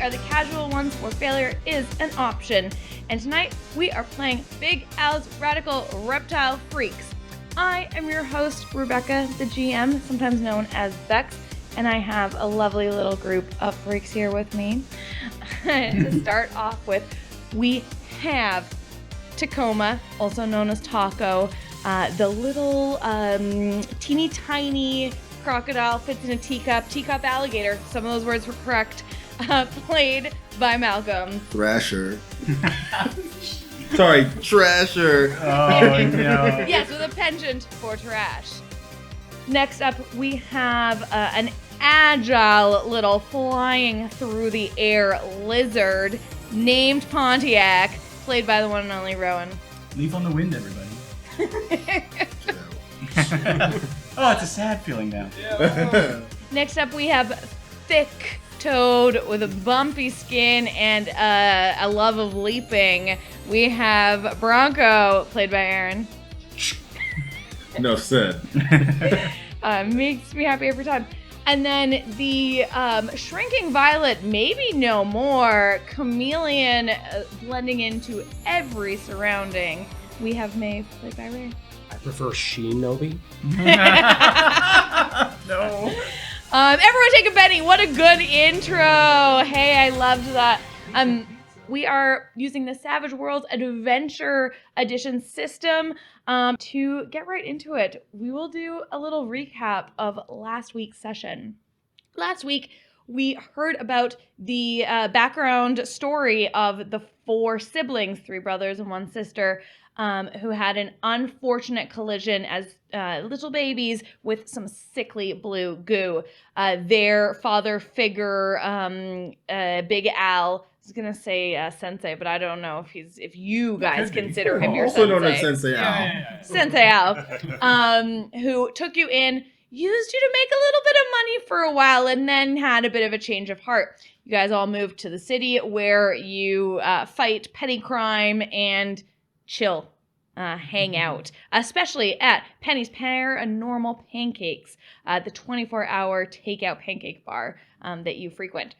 are the casual ones where failure is an option. And tonight, we are playing Big Al's Radical Reptile Freaks. I am your host, Rebecca, the GM, sometimes known as Bex, and I have a lovely little group of freaks here with me. To start off with, we have Tacoma, also known as Taco, the little teeny tiny crocodile, fits in a teacup alligator, some of those words were correct, played by Malcolm. Thrasher. Sorry, Trasher. Oh, no. Yes, with a penchant for trash. Next up, we have an agile little flying through the air lizard named Pontiac, played by the one and only Rowan. Leaf on the wind, everybody. Oh, it's a sad feeling now. Yeah. Next up, we have thick toad with a bumpy skin and a love of leaping. We have Bronco, played by Aaron. Enough said. Makes me happy every time. And then the shrinking violet, maybe no more, chameleon blending into every surrounding. We have Maeve, played by Ray. I prefer Shinobi. No. Everyone take a Benny. What a good intro. Hey, I loved that. We are using the Savage Worlds Adventure Edition system. To get right into it, we will do a little recap of last week's session. Last week, we heard about the background story of the 4 siblings, 3 brothers and 1 sister, who had an unfortunate collision as little babies with some sickly blue goo. Their father figure, Big Al, I was gonna say Sensei, but I don't know if you guys consider him your also Sensei. known as Sensei Al. Yeah. Sensei Al, who took you in, used you to make a little bit of money for a while, and then had a bit of a change of heart. You guys all moved to the city where you fight petty crime and chill, hang out, especially at Penny's Paranormal Pancakes, the 24-hour takeout pancake bar that you frequent.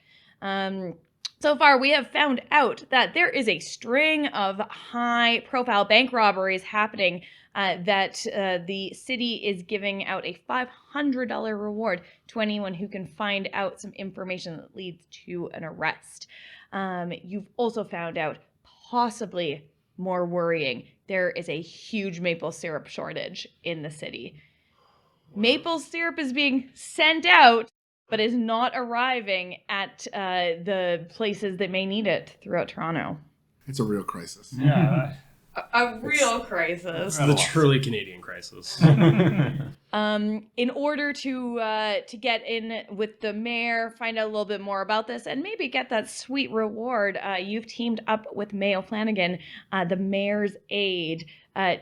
So far, we have found out that there is a string of high-profile bank robberies happening, that the city is giving out a $500 reward to anyone who can find out some information that leads to an arrest. You've also found out, possibly more worrying, there is a huge maple syrup shortage in the city. Maple syrup is being sent out, but is not arriving at the places that may need it throughout Toronto. It's a real crisis. Yeah. A real crisis. The truly Canadian crisis. In order to get in with the mayor, find out a little bit more about this, and maybe get that sweet reward, you've teamed up with Mayo Flanagan, the mayor's aide,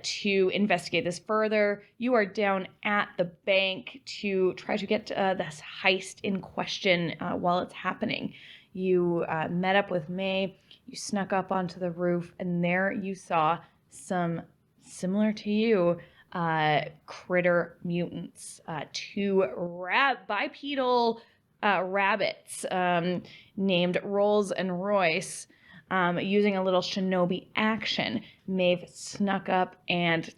to investigate this further. You are down at the bank to try to get this heist in question while it's happening. You met up with May, you snuck up onto the roof, and there you saw some, similar to you, critter mutants, 2 bipedal rabbits named Rolls and Royce. Using a little shinobi action, Maeve snuck up and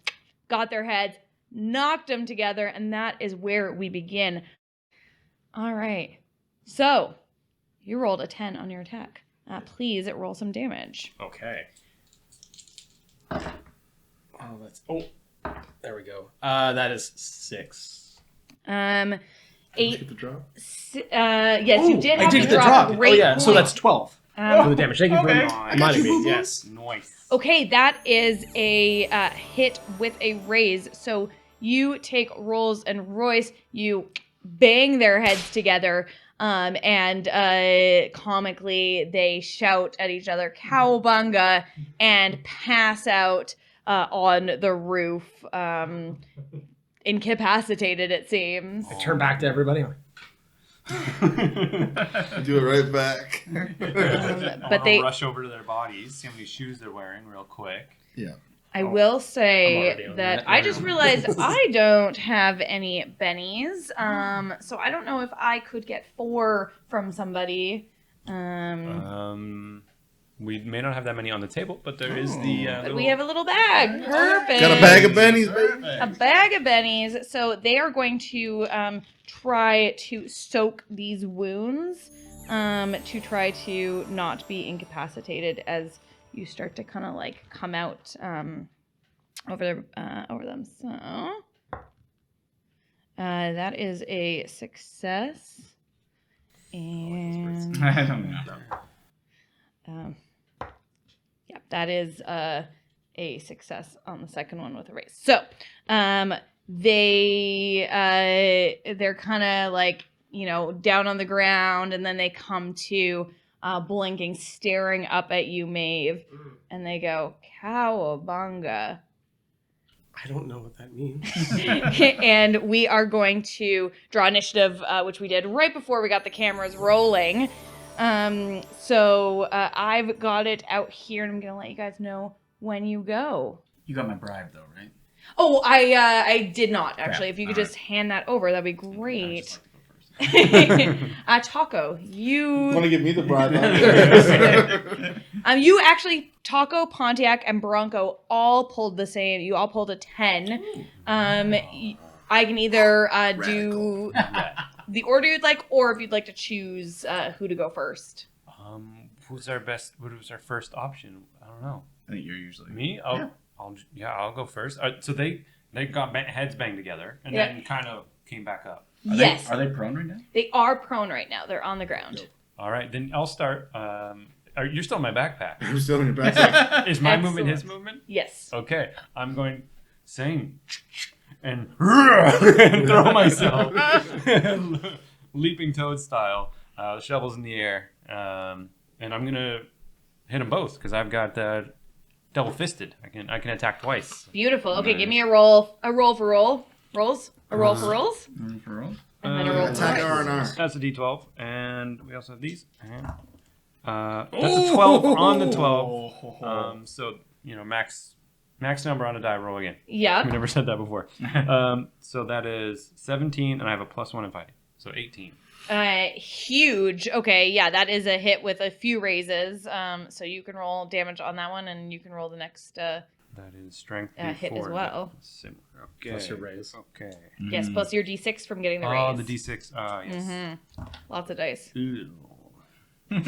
got their heads, knocked them together, and that is where we begin. All right. So, you rolled a 10 on your attack. Please roll some damage. Okay. There we go. That is 6. 8. Get the drop? Yes, you did have I did to get the drop. drop. Great So point. that's 12 for the damage. Thank you for reminding me. Yes. Nice. Okay, that is a hit with a raise. So you take Rolls and Royce, you bang their heads together, and comically they shout at each other, "Cowabunga," and pass out on the roof, incapacitated, it seems. I turn back to everybody. Do it right back. But they rush over to their bodies, see how many shoes they're wearing real quick. Yeah. I will I'm say already on that that. I just realized I don't have any bennies, so I don't know if I could get 4 from somebody. We may not have that many on the table, but there is the. But we have a little bag. Perfect. Got a bag of bennies, baby. A bag of bennies. So they are going to try to soak these wounds to try to not be incapacitated as you start to kind of like come out over them. So that is a success. And I don't know. yeah, that is a success on the second one with a raise. So they're kind of like, you know, down on the ground, and then they come to blinking, staring up at you, Maeve, and they go, Cowabunga. I don't know what that means. And we are going to draw initiative, which we did right before we got the cameras rolling. So I've got it out here, and I'm going to let you guys know when you go. You got my bribe, though, right? Oh, I did not, actually. If you could just hand that over, that'd be great. Taco, you Want to give me the bribe? you actually, Taco, Pontiac, and Bronco all pulled the same. You all pulled a 10. I can either do the order you'd like, or if you'd like to choose who to go first. Who's our best? What was our first option? I don't know. I think you're usually Me? I'll go first. So they got heads banged together and then kind of came back up. Yes. Are they prone right now? They are prone right now. They're on the ground. All right, then I'll start. You're still in my backpack. I'm still in your backpack. Is my Excellent. movement his movement? Yes. Okay, I'm going saying and throw myself leaping toad style. The shovel's in the air, and I'm gonna hit them both because I've got double fisted. I can attack twice. Beautiful. Okay, give me a roll. A roll for rolls. A roll for rolls. For roll? And then a roll for Attack rolls. R&R. That's a D12, and we also have these. And, that's a 12 on the 12. So you know, max number on a die. Roll again. Yeah. We never said that before. So that is 17, and I have a +1 in fighting, so 18. Huge. Okay, yeah, that is a hit with a few raises. So you can roll damage on that one, and you can roll the next. That is strength hit as D4, well. Similar. Okay. Plus your raise. Okay. Yes, plus your d6 from getting the raise. Oh, the D6. Yes. Lots of dice. Ew. I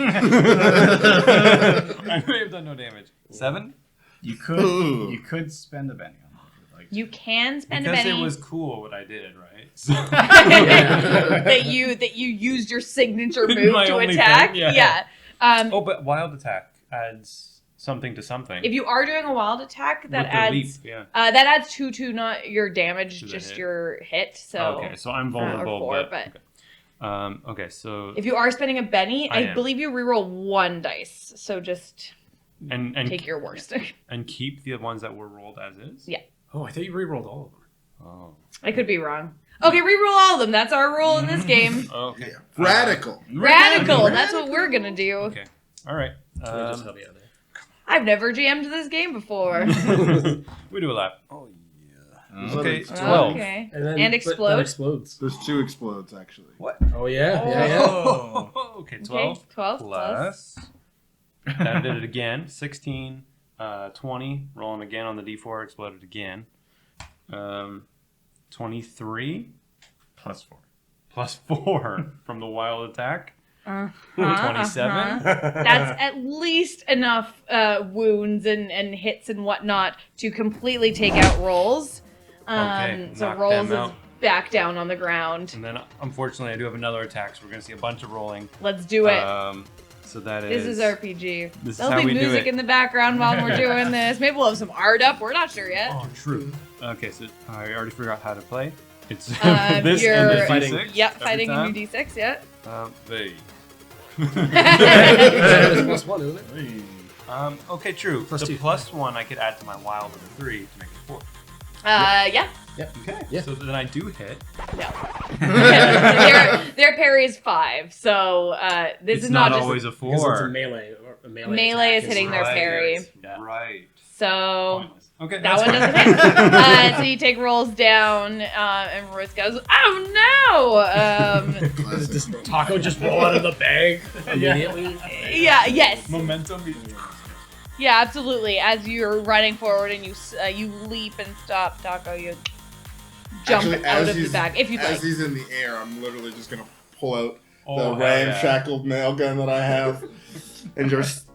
may have done no damage. 7? You could spend a penny on it if you'd like to. You can spend Because a penny. it was cool what I did, right? So that you used your signature move My to only attack. thing, yeah. Oh, but wild attack adds something to something. if you are doing a wild attack, that With the adds leap, yeah. that adds 2 to not your damage, To the just hit. your hit. So Okay, so I'm vulnerable, or 4, but okay. Okay, so if you are spending a Benny, I I am. believe you reroll 1 dice. So just and take your worst. and keep the ones that were rolled as is. Yeah. Oh, I thought you re-rolled all of them. Oh. I could be wrong. Okay, reroll all of them. That's our rule in this game. Okay. Radical. Radical. That's what we're gonna do. Okay. All right. Can we just help you out there? I've never GM'd this game before. We do a lap. Oh yeah. Okay. It's 12. Okay. And then And but explode? That explodes. There's 2 explodes, actually. What? Oh yeah, yeah. Oh. Okay. 12. Okay, 12 plus. That did it again. 16. 20. Rolling again on the D4. Exploded again. 23. +4. Plus 4 from the wild attack. 27. That's at least enough wounds and hits and whatnot to completely take out rolls. Okay, So knock rolls them is out. back down on the ground. And then, unfortunately, I do have another attack, so we're going to see a bunch of rolling. Let's do it. So that This is... is RPG. This is There'll how be we do music it. in the background while we're doing this. Maybe we'll have some art up. We're not sure yet. Oh, true. Okay, so I already forgot how to play. It's this you're- and the Fighting. D6. Yep, every fighting time. in your D6, yeah. They. It's +1, isn't it? Okay, true. Plus the 2. +1 I could add to my wild with a 3 to make it 4. Yeah. Okay. Yeah. So then I do hit. No. their parry is 5, so this It's is not not just always a Because it's a 4. melee. Or a melee melee attack, is hitting their Right. parry. Right. So Pointless. Okay, that that's one fine. doesn't hit. So you take rolls down, and Royce goes, "Oh no!" Does Taco just roll out of the bag immediately? Yeah. Yes. Momentum. Yeah. Absolutely. As you're running forward and you leap and stop, Taco, you jump Actually, out as of the he's- bag if you'd As like. he's in the air, I'm literally just gonna pull out Oh, the hell yeah. ramshackled nail gun that I have, and just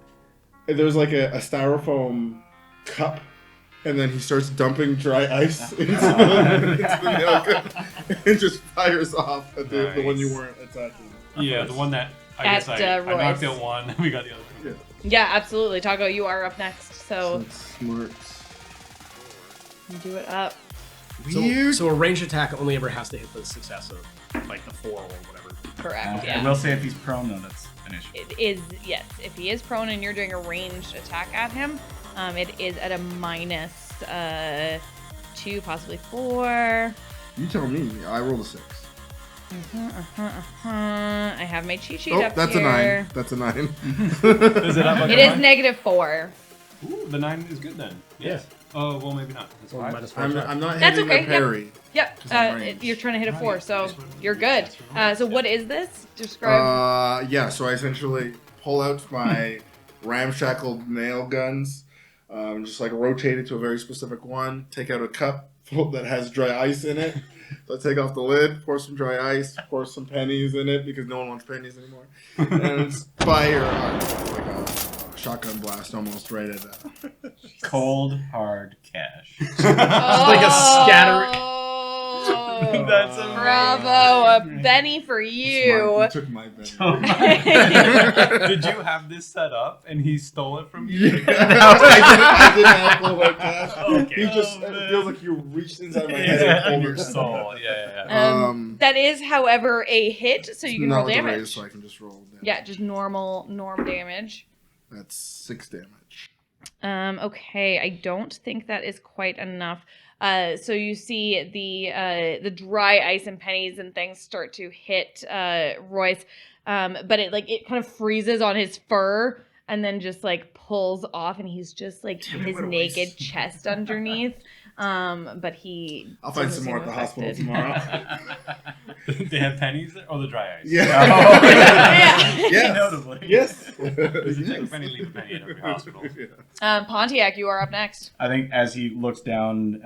there's like a styrofoam cup, and then he starts dumping dry ice into the nail gun, and just fires off at the one you Nice. weren't attacking. Yeah, the one that I At, guess I knocked Royce. out one. We got the other one. Yeah. Absolutely, Taco. You are up next. So That's smart. you do it up. So a ranged attack only ever has to hit the success of like the 4 or whatever. Correct. I Yeah. will say if he's prone though, that's an issue. It is, yes. If he is prone and you're doing a ranged attack at him, it is at a minus 2, possibly 4. You tell me. I rolled a 6. I have my cheat sheet Oh, up that's here. a 9. That's a 9. Is it up like It a is nine? negative 4. Ooh, the 9 is good then. Yeah. Oh, well, maybe not. It's Well, five. minus 4. I'm not That's hitting okay, the yep. parry. Yep, 'Cause I'm ranged. you're trying to hit a 4, so you're good. So what is this? Describe. Yeah, so I essentially pull out my ramshackled nail guns, just like rotate it to a very specific one, take out a cup full that has dry ice in it. So I take off the lid, pour some dry ice, pour some pennies in it because no one wants pennies anymore, and fire like a shotgun blast almost right at that. Cold hard cash. like a scatter- Oh, That's amazing. bravo, a Benny for you. You took my penny. Did you have this set up and he stole it from you? Yeah, I didn't have full hard cash. Okay. He just Oh, it man. feels like you reached inside my Yeah, head and and pulled your it. soul. Yeah. That is, however, a hit, so you can not roll with the damage. raise, so I can just roll damage. Yeah, just norm damage. That's 6 damage. Okay, I don't think that is quite enough. So you see the dry ice and pennies and things start to hit Royce, but it kind of freezes on his fur and then just like pulls off, and he's just like his naked chest underneath. But he. I'll find doesn't some more seem at the hospital affected. tomorrow. They have pennies there? Oh, the dry ice. Yeah. Yeah. Yes. Notably. Yes. There's a check Yes. penny, leave a penny at every hospital. Pontiac, you are up next. I think as he looks down,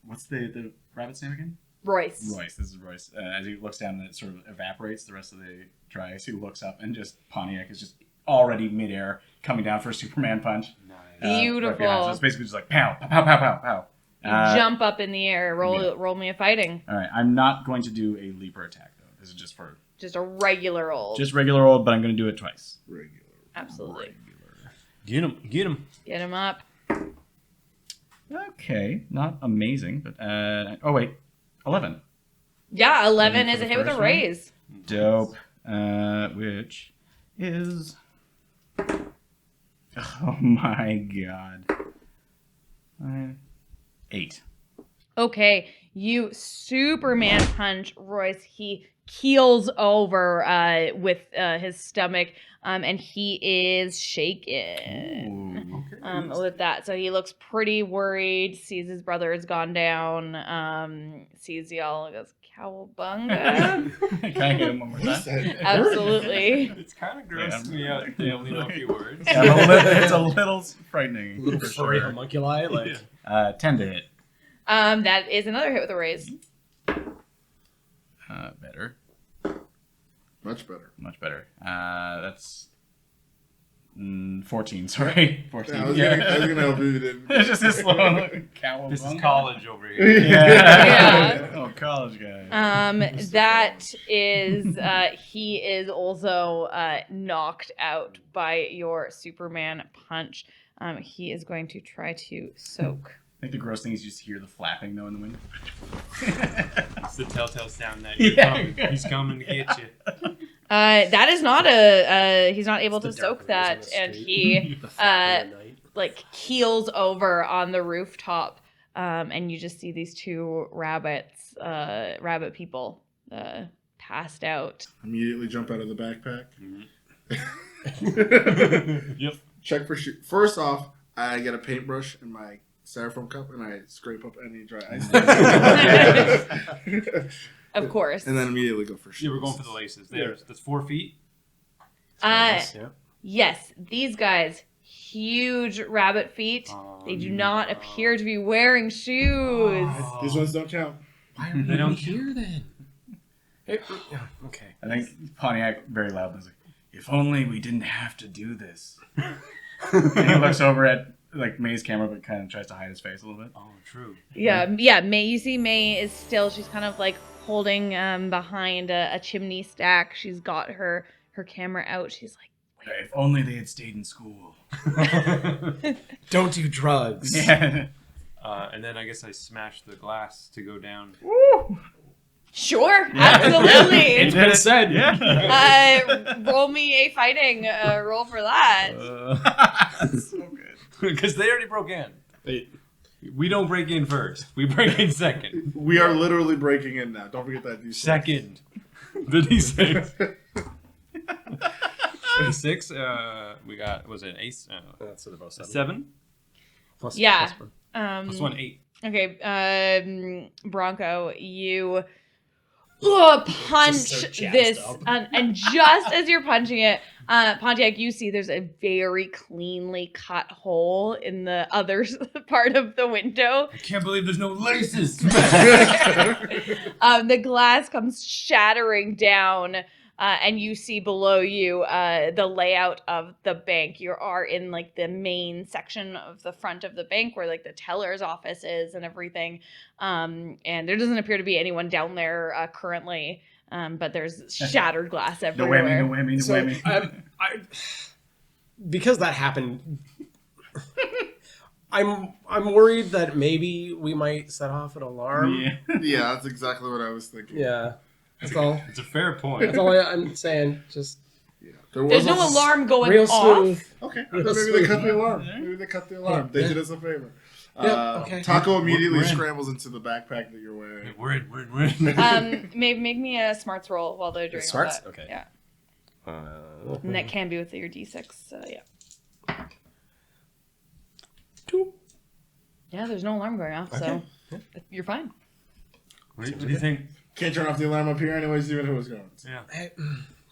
what's the rabbit's name again? Royce. Royce. This is Royce. As he looks down, and it sort of evaporates the rest of the dry ice. He looks up, and just Pontiac is just already midair, coming down for a Superman punch. Nice. Beautiful. Right behind. So it's basically just like pow, pow, pow, pow, pow. You jump up in the air. Roll me a fighting. All right, I'm not going to do a leaper attack though. This is just for Just a regular old. just regular old, but I'm going to do it twice. Regular. Absolutely. Get him. Get him. Get him up. Okay, not amazing, but oh wait, 11. Yeah, 11 For is a the hit with a first one? raise. Dope. Which is oh my god, 8. Okay, you Superman punch Royce. He keels over with his stomach, and he is shaken. Ooh. With that, so he looks pretty worried. Sees his brother has gone down. Sees y'all. Goes Cowabunga. Can I hit him one more What is time? that? Absolutely. It's kind of grossed me out. They only know a few words. Yeah, it's a little frightening. Little for furry sure. homunculi, like 10 to hit. That is another hit with a raise. Better. Much better. Much better. That's 14. Sorry, 14. Yeah, I was gonna help you. Didn't. It's just this slow cowabunga. This is college over here. Yeah. Oh, college guy. That is, he is also knocked out by your Superman punch. He is going to try to soak. I think the gross thing is you just hear the flapping though in the wind. It's the telltale sound that he's coming to get you. That is not he's not able to It's the dark soak rose on that, the and street. he The flapping at night. like keels over on the rooftop, and you just see these two rabbit people passed out. Immediately jump out of the backpack. Yep. check for shoes. First off, I get a paintbrush in my styrofoam cup and I scrape up any dry ice. Of course. And then immediately go for shoes. Yeah, we're going for the laces. That's 4 feet. Yeah. Yes, these guys, huge rabbit feet. They do not appear to be wearing shoes. These ones don't count. Why are They don't here then? Okay. I think Pontiac very loudly is like, if only we didn't have to do this. And he looks over at like May's camera, but kind of tries to hide his face a little bit. Oh, true. Yeah. May, you see May is still, she's kind of like holding behind a chimney stack. She's got her camera out. She's like, If only they had stayed in school. Don't do drugs. Yeah. And then I guess I smashed the glass to go down. sure, absolutely. It's been said. Yeah. Roll me a fighting roll for that. So good. Because they already broke in. We don't break in first. We break in second. We are literally breaking in now. Don't forget that. Second. The D6. D6, we got, was it an ace? That's about 7? Plus, Yeah. plus Plus 1, 8. Okay, Bronco, you punch Just so jazzed this, up. and just as you're punching it, Pontiac, you see there's a very cleanly cut hole in the other part of the window. I can't believe there's no laces. The glass comes shattering down, and you see below you the layout of the bank. You are in like the main section of the front of the bank where like the teller's office is and everything. And there doesn't appear to be anyone down there currently, but there's shattered glass No everywhere. whammy, no whammy, no So, whammy. because that happened, I'm worried that maybe we might set off an alarm. Yeah. Yeah, that's exactly what I was thinking. Yeah. That's all. It's a fair point. That's all I'm saying. Just Yeah. There's no alarm going real off. smooth. Okay. Real Maybe smooth. they cut the alarm. Maybe they cut the alarm. They Yeah. did us a favor. Yeah, okay. Taco immediately We're in. scrambles into the backpack that you're wearing. We're in. Make me a smarts roll while they're doing all Smarts? that. Okay. Yeah. And that can be with your D6. Yeah. 2. Yeah, there's no alarm going off, so you're fine. What do you think? Can't turn off the alarm up here anyways, even if it was going. Yeah.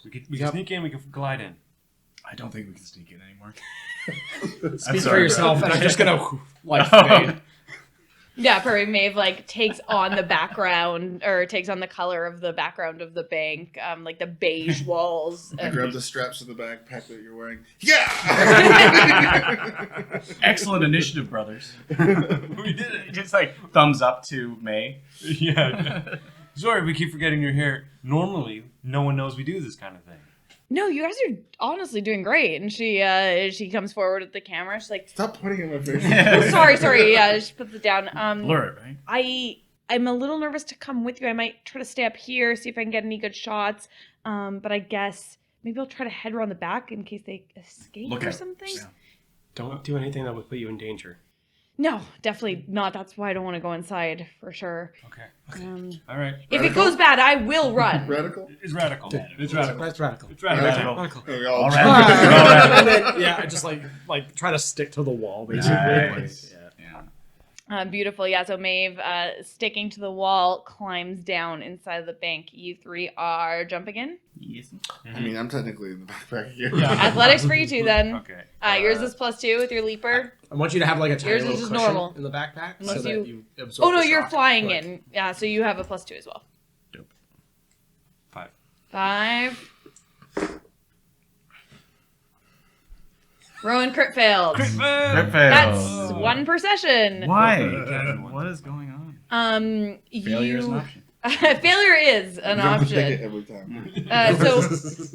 We can sneak in, we can glide in. I don't think we can sneak in anymore. Speak for sorry, yourself, bro. and I'm just gonna like fade. Yeah, Prairie Maeve like takes on the background or takes on the color of the background of the bank, like the beige walls. I And grab the straps of the backpack that you're wearing. Yeah! Excellent initiative, brothers. We did it. Just like thumbs up to May. Yeah. Sorry, we keep forgetting you're here. Normally, no one knows we do this kind of thing. no, you guys are honestly doing great. And she comes forward with the camera. She's like, Stop pointing at my face. oh, sorry. Yeah, she puts it down. Blur it, right? I'm a little nervous to come with you. I might try to stay up here, see if I can get any good shots. But I guess maybe I'll try to head around the back in case they escape Look or out. something. Yeah. Don't do anything that would put you in danger. No, definitely not. That's why I don't want to go inside for sure. Okay. All right. If it Radical? goes bad, I will run. Radical? It's radical. It's radical. That's radical. It's radical. Radical. We all All jump. right. And then, yeah, I just like try to stick to the wall, basically. Nice. Like, Yeah. Beautiful. Yeah, so Maeve, sticking to the wall, climbs down inside of the bank. You three are jumping in. Yes. I mean, I'm technically in the backpack here. Yeah. Athletics for you two then. Okay. Yours is +2 with your leaper. I want you to have like a tiny Yours is little just cushion normal. in the backpack Unless so you- that you absorb Oh no, the you're shock flying quick. in. Yeah, so you have a +2 as well. 5. 5. Rowan crit failed. Crit That's fail. one per session. Why? What is going on? Failure is an option. Failure is an You have to take option. it every time. So,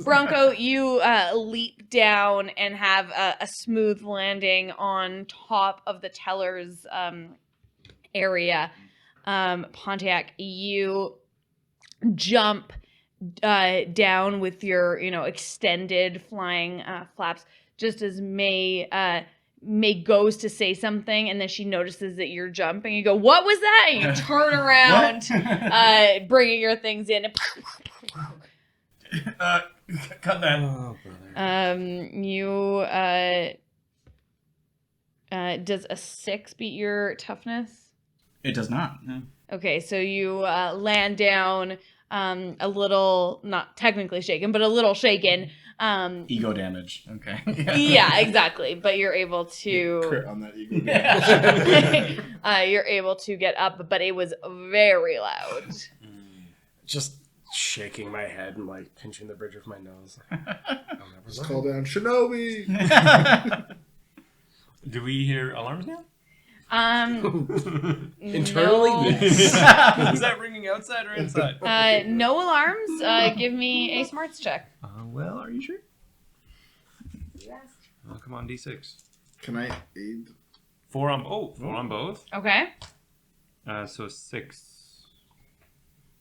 Bronco, you leap down and have a smooth landing on top of the teller's area. Pontiac, you jump down with your, extended flying flaps, just as May goes to say something, and then she notices that you're jumping. You go, "What was that?" And you turn around, bringing your things in. Cut that. Oh, brother. Does a 6 beat your toughness? It does not. No. Okay, so you land down a little, not technically shaken, but a little shaken. Ego damage. Okay. Yeah, exactly. But you're able to Crit on that ego damage. you're able to get up, but it was very loud. Just shaking my head and like pinching the bridge of my nose. I'll never Just learn. call down Shinobi. Do we hear alarms now? Internally, no, yes. Is that ringing outside or inside? no alarms. Give me a smarts check. Well, are you sure? Oh, come on, D6. Can I aid? 4 on both. Okay. So 6.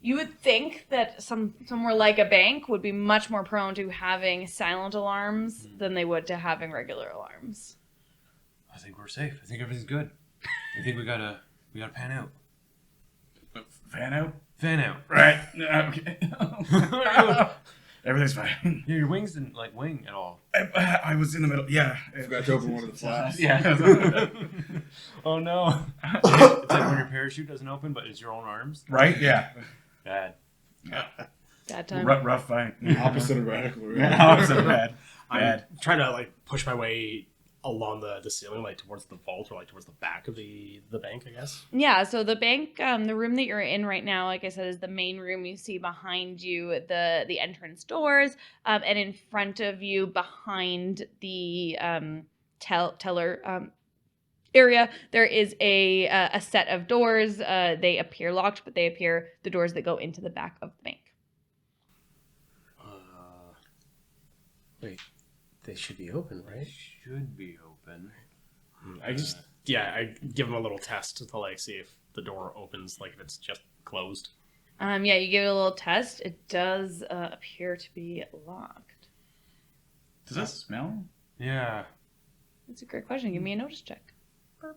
You would think that somewhere like a bank would be much more prone to having silent alarms than they would to having regular alarms. I think we're safe. I think everything's good. I think we gotta pan out. Fan out. Fan out. Right. Okay. Everything's fine. Yeah, your wings didn't like wing at all. I was in the middle. Yeah. I forgot to open one of the flaps. Yeah. Oh no. It's like when your parachute doesn't open, but it's your own arms. Right. Yeah. Bad. Bad time. Rough fight. Opposite of radical. Really. Opposite of bad. I'm Bad. trying to like push my way along the ceiling, like towards the vault or like towards the back of the bank, I guess. Yeah, so the bank, the room that you're in right now, like I said, is the main room. You see behind you the entrance doors, and in front of you, behind the teller area, there is a set of doors. They appear locked, but they appear the doors that go into the back of the bank. Wait, they should be open, right? Should be open. I give them a little test to like see if the door opens, like if it's just closed. Yeah, you give it a little test. It does appear to be locked. Does that smell? Yeah. That's a great question. Give me a notice check. 4.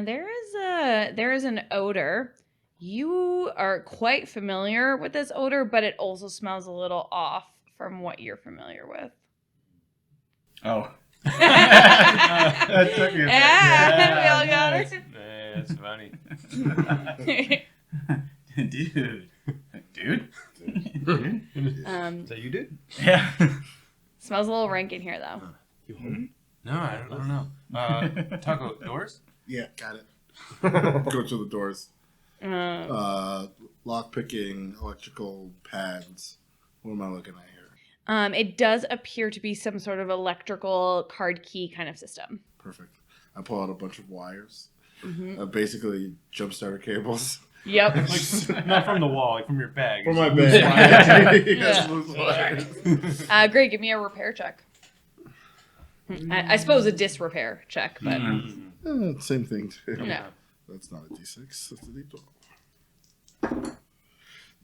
There is an odor. You are quite familiar with this odor, but it also smells a little off from what you're familiar with. Oh. That took me a Yeah, we all got Nice. Hey, that's funny. it. Dude. Is that you did? Yeah. Smells a little rank in here, though. You home? No, I don't know. Taco, doors? Yeah, got it. Go to the doors. Lock picking, electrical pads. What am I looking at here? It does appear to be some sort of electrical card key kind of system. Perfect. I pull out a bunch of wires. Mm-hmm. Basically, jump starter cables. Yep. Like, not from the wall, like from your bag. For my bag. Yes, Yeah. those wires. Great. Give me a repair check. I suppose a disrepair check, but Same thing, too. no. That's not a D6. That's a D12.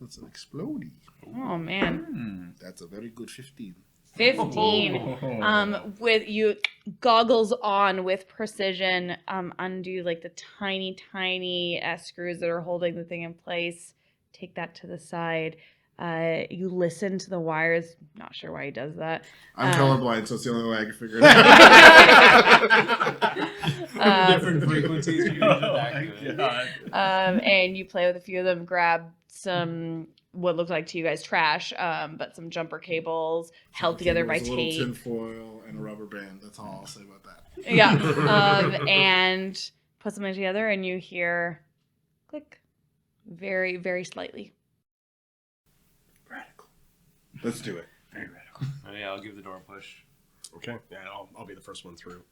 That's an explodey. Oh man. That's a very good 15. 15. With you goggles on with precision, undo like the tiny screws that are holding the thing in place. Take that to the side. You listen to the wires. Not sure why he does that. I'm colorblind, so it's the only way I can figure it out. Different frequencies. You use it back to it. And you play with a few of them. Grab some what looked like to you guys trash, but some jumper cables held together by There's a little tape. tin foil and a rubber band. That's all I'll say about that. Yeah. And put something together, and you hear click, very, very slightly. Radical. Let's do it. Very radical. Oh, yeah, I'll give the door a push. Okay. Yeah, I'll be the first one through.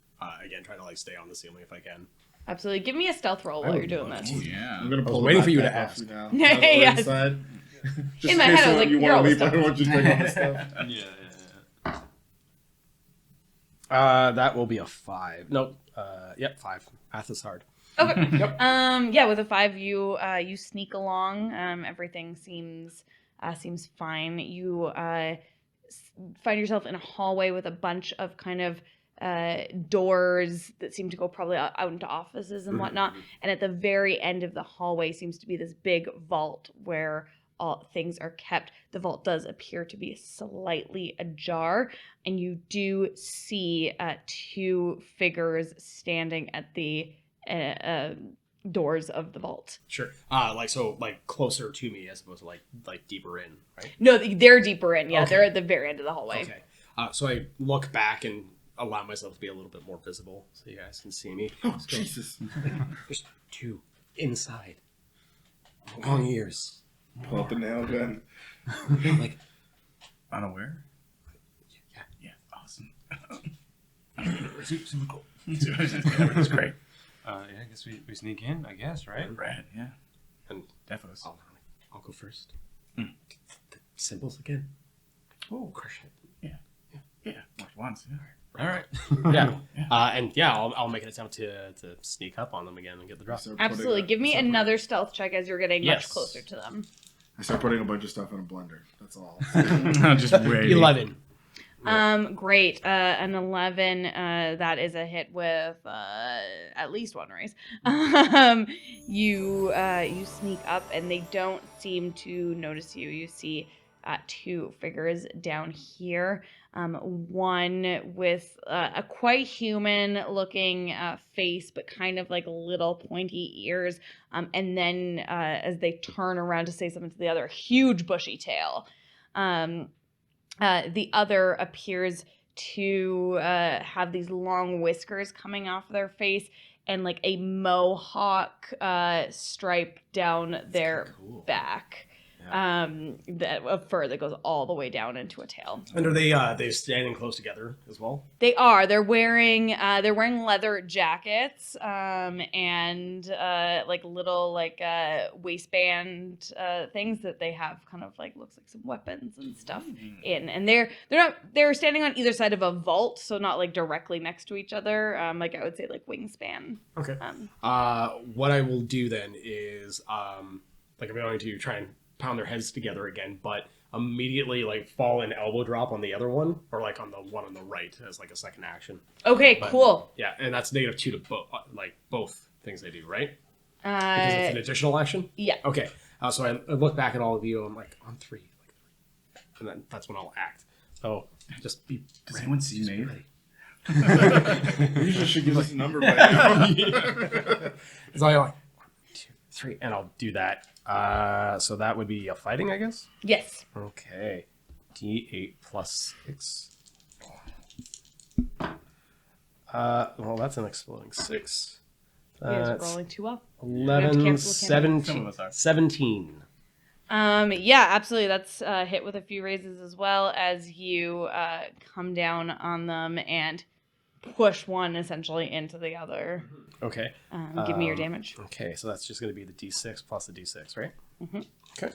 Again, trying to like stay on the ceiling if I can. Absolutely. Give me a stealth roll while I you're doing would this. Oh, yeah. I'm gonna I was pull the waiting for you to backpack off ask. you now. Yeah, Now that we're yes. inside. Just In my case head, I was like, you you're want to always leave, I don't stuck. want you to take all this stuff. Yeah. That will be a 5. Nope. 5. Math is hard. Okay. Yeah, with a 5, you sneak along. Everything seems fine. You find yourself in a hallway with a bunch of kind of doors that seem to go probably out into offices and whatnot. And at the very end of the hallway seems to be this big vault where all things are kept. The vault does appear to be slightly ajar, and you do see 2 figures standing at the doors of the vault. Sure. Like closer to me as opposed to like deeper in, right? No, they're deeper in. Yeah, Okay. they're at the very end of the hallway. Okay. So I look back and allow myself to be a little bit more visible so you guys can see me. Oh, Jesus. There's 2 inside. Long ears. Pull out the nail gun. Like, Unaware? yeah. Yeah, awesome. Super cool. It's great. Yeah, I guess we sneak in, I guess, right? Rad, yeah. And Definitely. I'll go first. Mm. The symbols again. Oh, Crush it. yeah. Worked once, yeah. All right. Yeah. I'll make an attempt to sneak up on them again and get the drop. Absolutely. Give me another stealth check as you're getting much Yes. closer to them. I start putting a bunch of stuff in a blender. That's all. Just waiting. 11. Great. An 11. That is a hit with at least 1 raise. You sneak up, and they don't seem to notice you. You see 2 figures down here. One with a quite human-looking face, but kind of like little pointy ears. And then as they turn around to say something to the other, huge bushy tail. The other appears to have these long whiskers coming off their face and like a mohawk stripe down their back. That of fur that goes all the way down into a tail. And are they standing close together as well? They are. They're wearing leather jackets and like little like waistband things that they have kind of like looks like some weapons and stuff in. And they're standing on either side of a vault, so not like directly next to each other. Like I would say like wingspan. Okay. What I will do then is like I'm going to try and pound their heads together again, but immediately like fall and elbow drop on the other one, or like on the one on the right as like a second action. Okay, But, cool. Yeah, and that's -2 to both things they do, right? Because it's an additional action. Yeah. Okay. So I look back at all of you. I'm like on 3, and then that's when I'll act. So just be. Does anyone see me? You just should give us a number by now. So I'm like 1, 2, 3, and I'll do that. So that would be a fighting, I guess. Yes. Okay. D8 plus 6. Well, that's an exploding 6. You guys are That's rolling too well. 11, cancel the campaign. Some of 17. us are. 17. Yeah, absolutely. That's hit with a few raises as well as you come down on them and push one essentially into the other. Okay. Give me your damage. Okay, so that's just going to be the D6 plus the D6, right? Mm-hmm. Okay.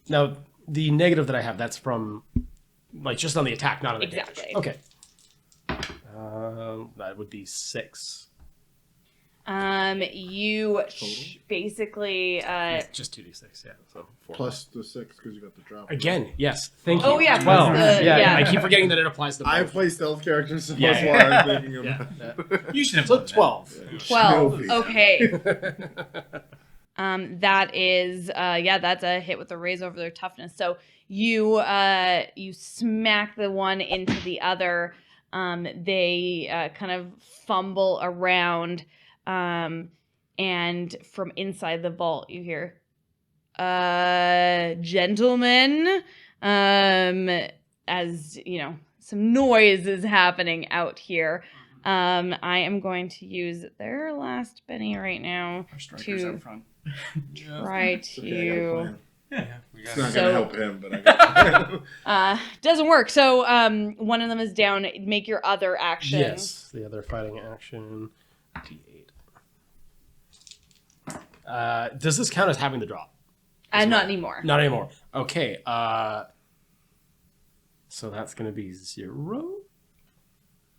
Now, the negative that I have, that's from, like, just on the attack, not on the Exactly. damage. Okay. That would be 6. You basically Just 2D6, yeah. So 4. Plus the 6 because you got the drop. Again, yes. Thank you. Oh, yeah, 12. plus the- yeah, yeah. I keep forgetting that it applies to I both. play stealth characters, so Yeah, that's yeah. why I'm thinking of Yeah. You should have So done that. 12. 12. Trophy. Okay. That is that's a hit with a raise over their toughness. So you smack the one into the other. They kind of fumble around, and from inside the vault you hear, gentlemen, as you know, some noise is happening out here. I am going to use their last penny right now Our strikers to out front. try to. Yeah, we It's got not So- gonna help him, but I got Doesn't work. So one of them is down. Make your other action. Yes, the other fighting action. D8. Does this count as having the drop? Not anymore. Not anymore. Okay. So that's going to be 0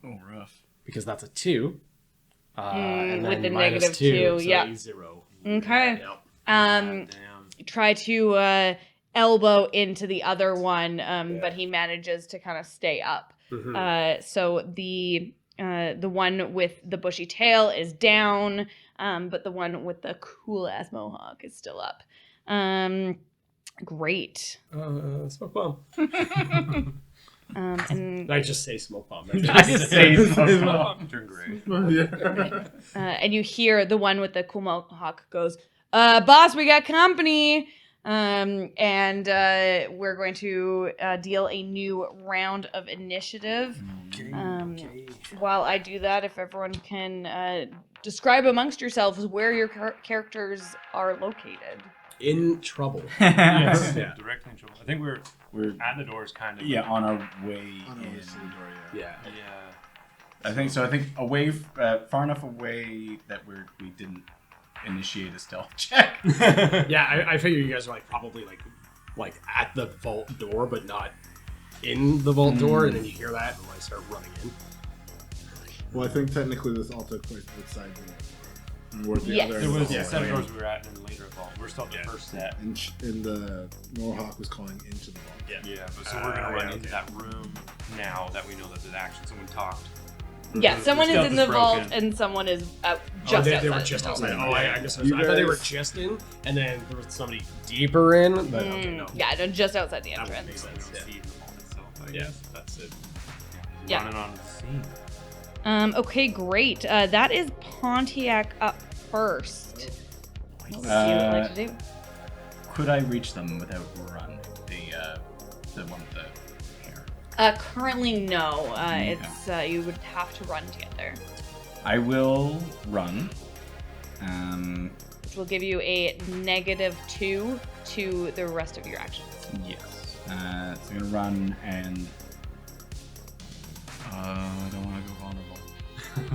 Oh, rough. because that's a 2. And then with the minus negative 2, 2, so yeah. 0. Okay. Yep. Damn. Try to elbow into the other one, but he manages to kind of stay up. Mhm. So the one with the bushy tail is down, but the one with the cool ass mohawk is still up. Great. Smoke bomb. And I just say smoke bomb. I just say smoke bomb. Doing great. and you hear the one with the cool mohawk goes, boss, we got company. And we're going to deal a new round of initiative. While I do that, if everyone can describe amongst yourselves where your characters are located. In trouble. Yes, Yeah. directly in trouble. I think we're at the doors, kind of. Yeah, on our way On our in. city door, Yeah. Yeah. I think so. I think away, far enough away that we didn't initiate a stealth check. Yeah, I figure you guys are probably at the vault door, but not in the vault door, and then you hear that and start running in. Well, I think technically this all took place outside the where the Yes. other There was vault a set of was. doors we were at, and then later vault. We're still at the first set. And the Mohawk was calling into the vault. Yeah, but so we're gonna run into that room now that we know that there's action. Someone talked. Yeah, someone is stealth in is the vault broken. and someone is just They outside. were just outside. Yeah. Oh, I guess I You thought they were guys- just in, and then there was somebody deeper in, but okay, no. Yeah, no, just outside the That would entrance. make So we sense. don't see the vault itself. I Yeah, guess. that's it. Yeah. Running on the scene. Okay, great. That is Pontiac up first. What would you like to do? Could I reach them without run? The one with the hair. Currently, no. It's you would have to run to get there, I will run. which will give you a -2 to the rest of your actions. Yes. So I'm gonna run and. I don't want to go vulnerable.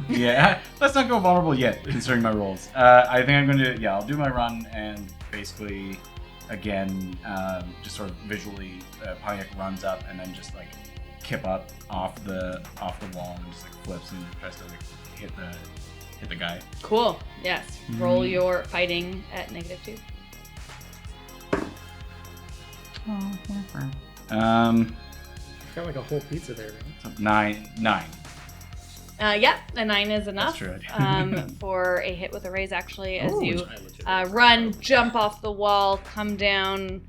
Yeah, let's not go vulnerable yet, considering my rolls. I think I'm going to, I'll do my run and basically, again, just sort of visually, Pontiac runs up and then just kip up off the wall and just flips and tries to hit the guy. Cool. Yes. Roll your fighting at -2. Got a whole pizza there, Nine. Yeah, a 9 is enough. That's true. For a hit with a raise, actually, as Oh, you I legitimately run, jump off the wall, come down.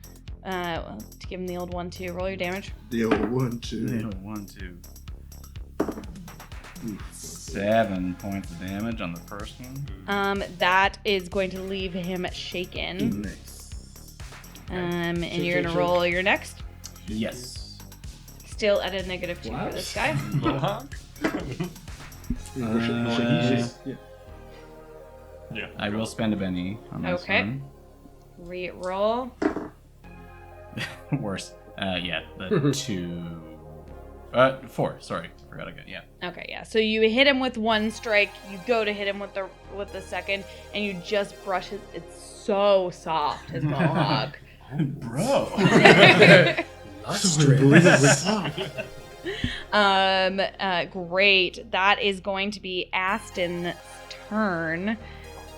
To give him the old 1-2. Roll your damage. The old 1-2. 1, 2. 7 points of damage on the first one. That is going to leave him shaken. Nice. And you're gonna roll your next. Yes. Still at a -2 Wow. for this guy. Yeah. I will spend a penny on this Okay. one. Re-roll. Worse. The 2. 4. Sorry, forgot again. Yeah. Okay, yeah. So you hit him with one strike. You go to hit him with the second, and you just brush his. It's so soft, his mohawk. Bro. Great. That is going to be Aston's turn.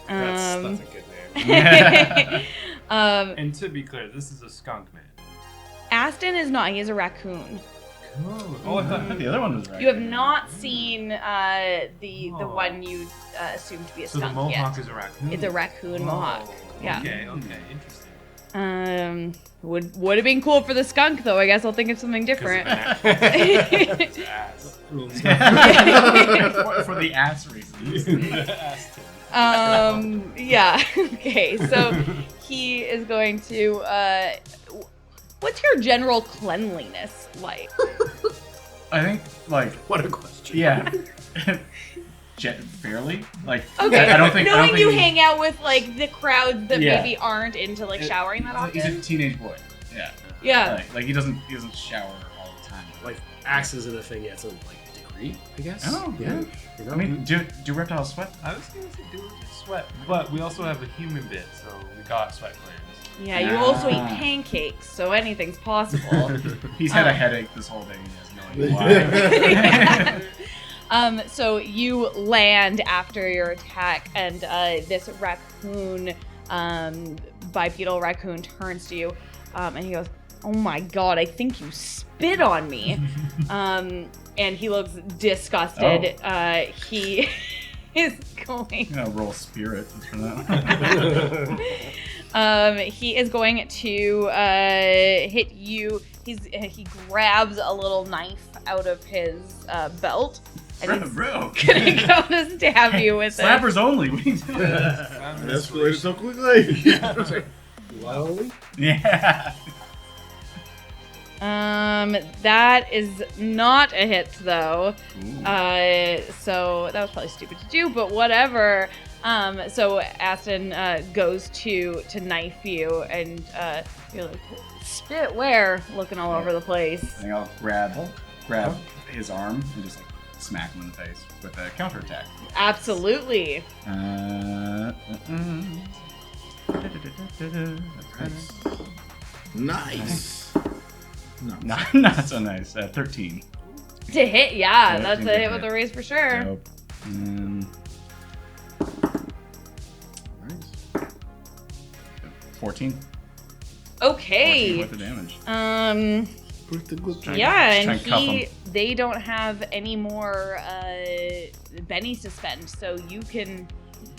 That's a good name. And to be clear, this is a skunk man. Aston is not. He is a raccoon. Oh, I thought The other one was right. You have not seen the one you assumed to be a so. The skunk mohawk yet. is a raccoon. It's a raccoon mohawk. Yeah. Okay. Interesting. Would have been cool for the skunk though. I guess I'll think of something different. It's ass. for the ass reasons. Yeah. Okay. So he is going to. What's your general cleanliness like? I think, What a question. yeah. Fairly? Okay. I don't think. Knowing you hang out with the crowds that Yeah. maybe aren't into showering that He's a often. teenage boy. Yeah. Yeah. He doesn't shower all the time. Axe isn't a thing yet, so degree, I guess. Oh, yeah. yeah. I mean, do reptiles sweat? I was gonna say do sweat, but we also have a human bit, so we got sweat glands. Yeah. You also eat pancakes, so anything's possible. He's had a headache this whole day. He has no idea why. So you land after your attack, and this raccoon, bipedal raccoon, turns to you, and he goes, "Oh my god, I think you spit on me." And he looks disgusted. He is going. I'm gonna roll spirit for that. He is going to hit you. He grabs a little knife out of his belt. And he's Bro. gonna go to stab you with it. Slappers only. What are you doing? That escalated so quickly. Slowly? Yeah. That is not a hit though. Ooh. So that was probably stupid to do, but whatever. So Aston goes to knife you, and you're like, spit where? Looking all over the place. I think I'll grab his arm and just like smack him in the face with a counterattack. Absolutely. Nice. Not so nice. 13. To hit, yeah, Yeah, that's seems a like hit a with hit. a raise for sure. Nope. Nice. 14. 14 Okay. worth of damage. Put the good Try Yeah, and and cuff they don't have any more bennies to spend, so you can.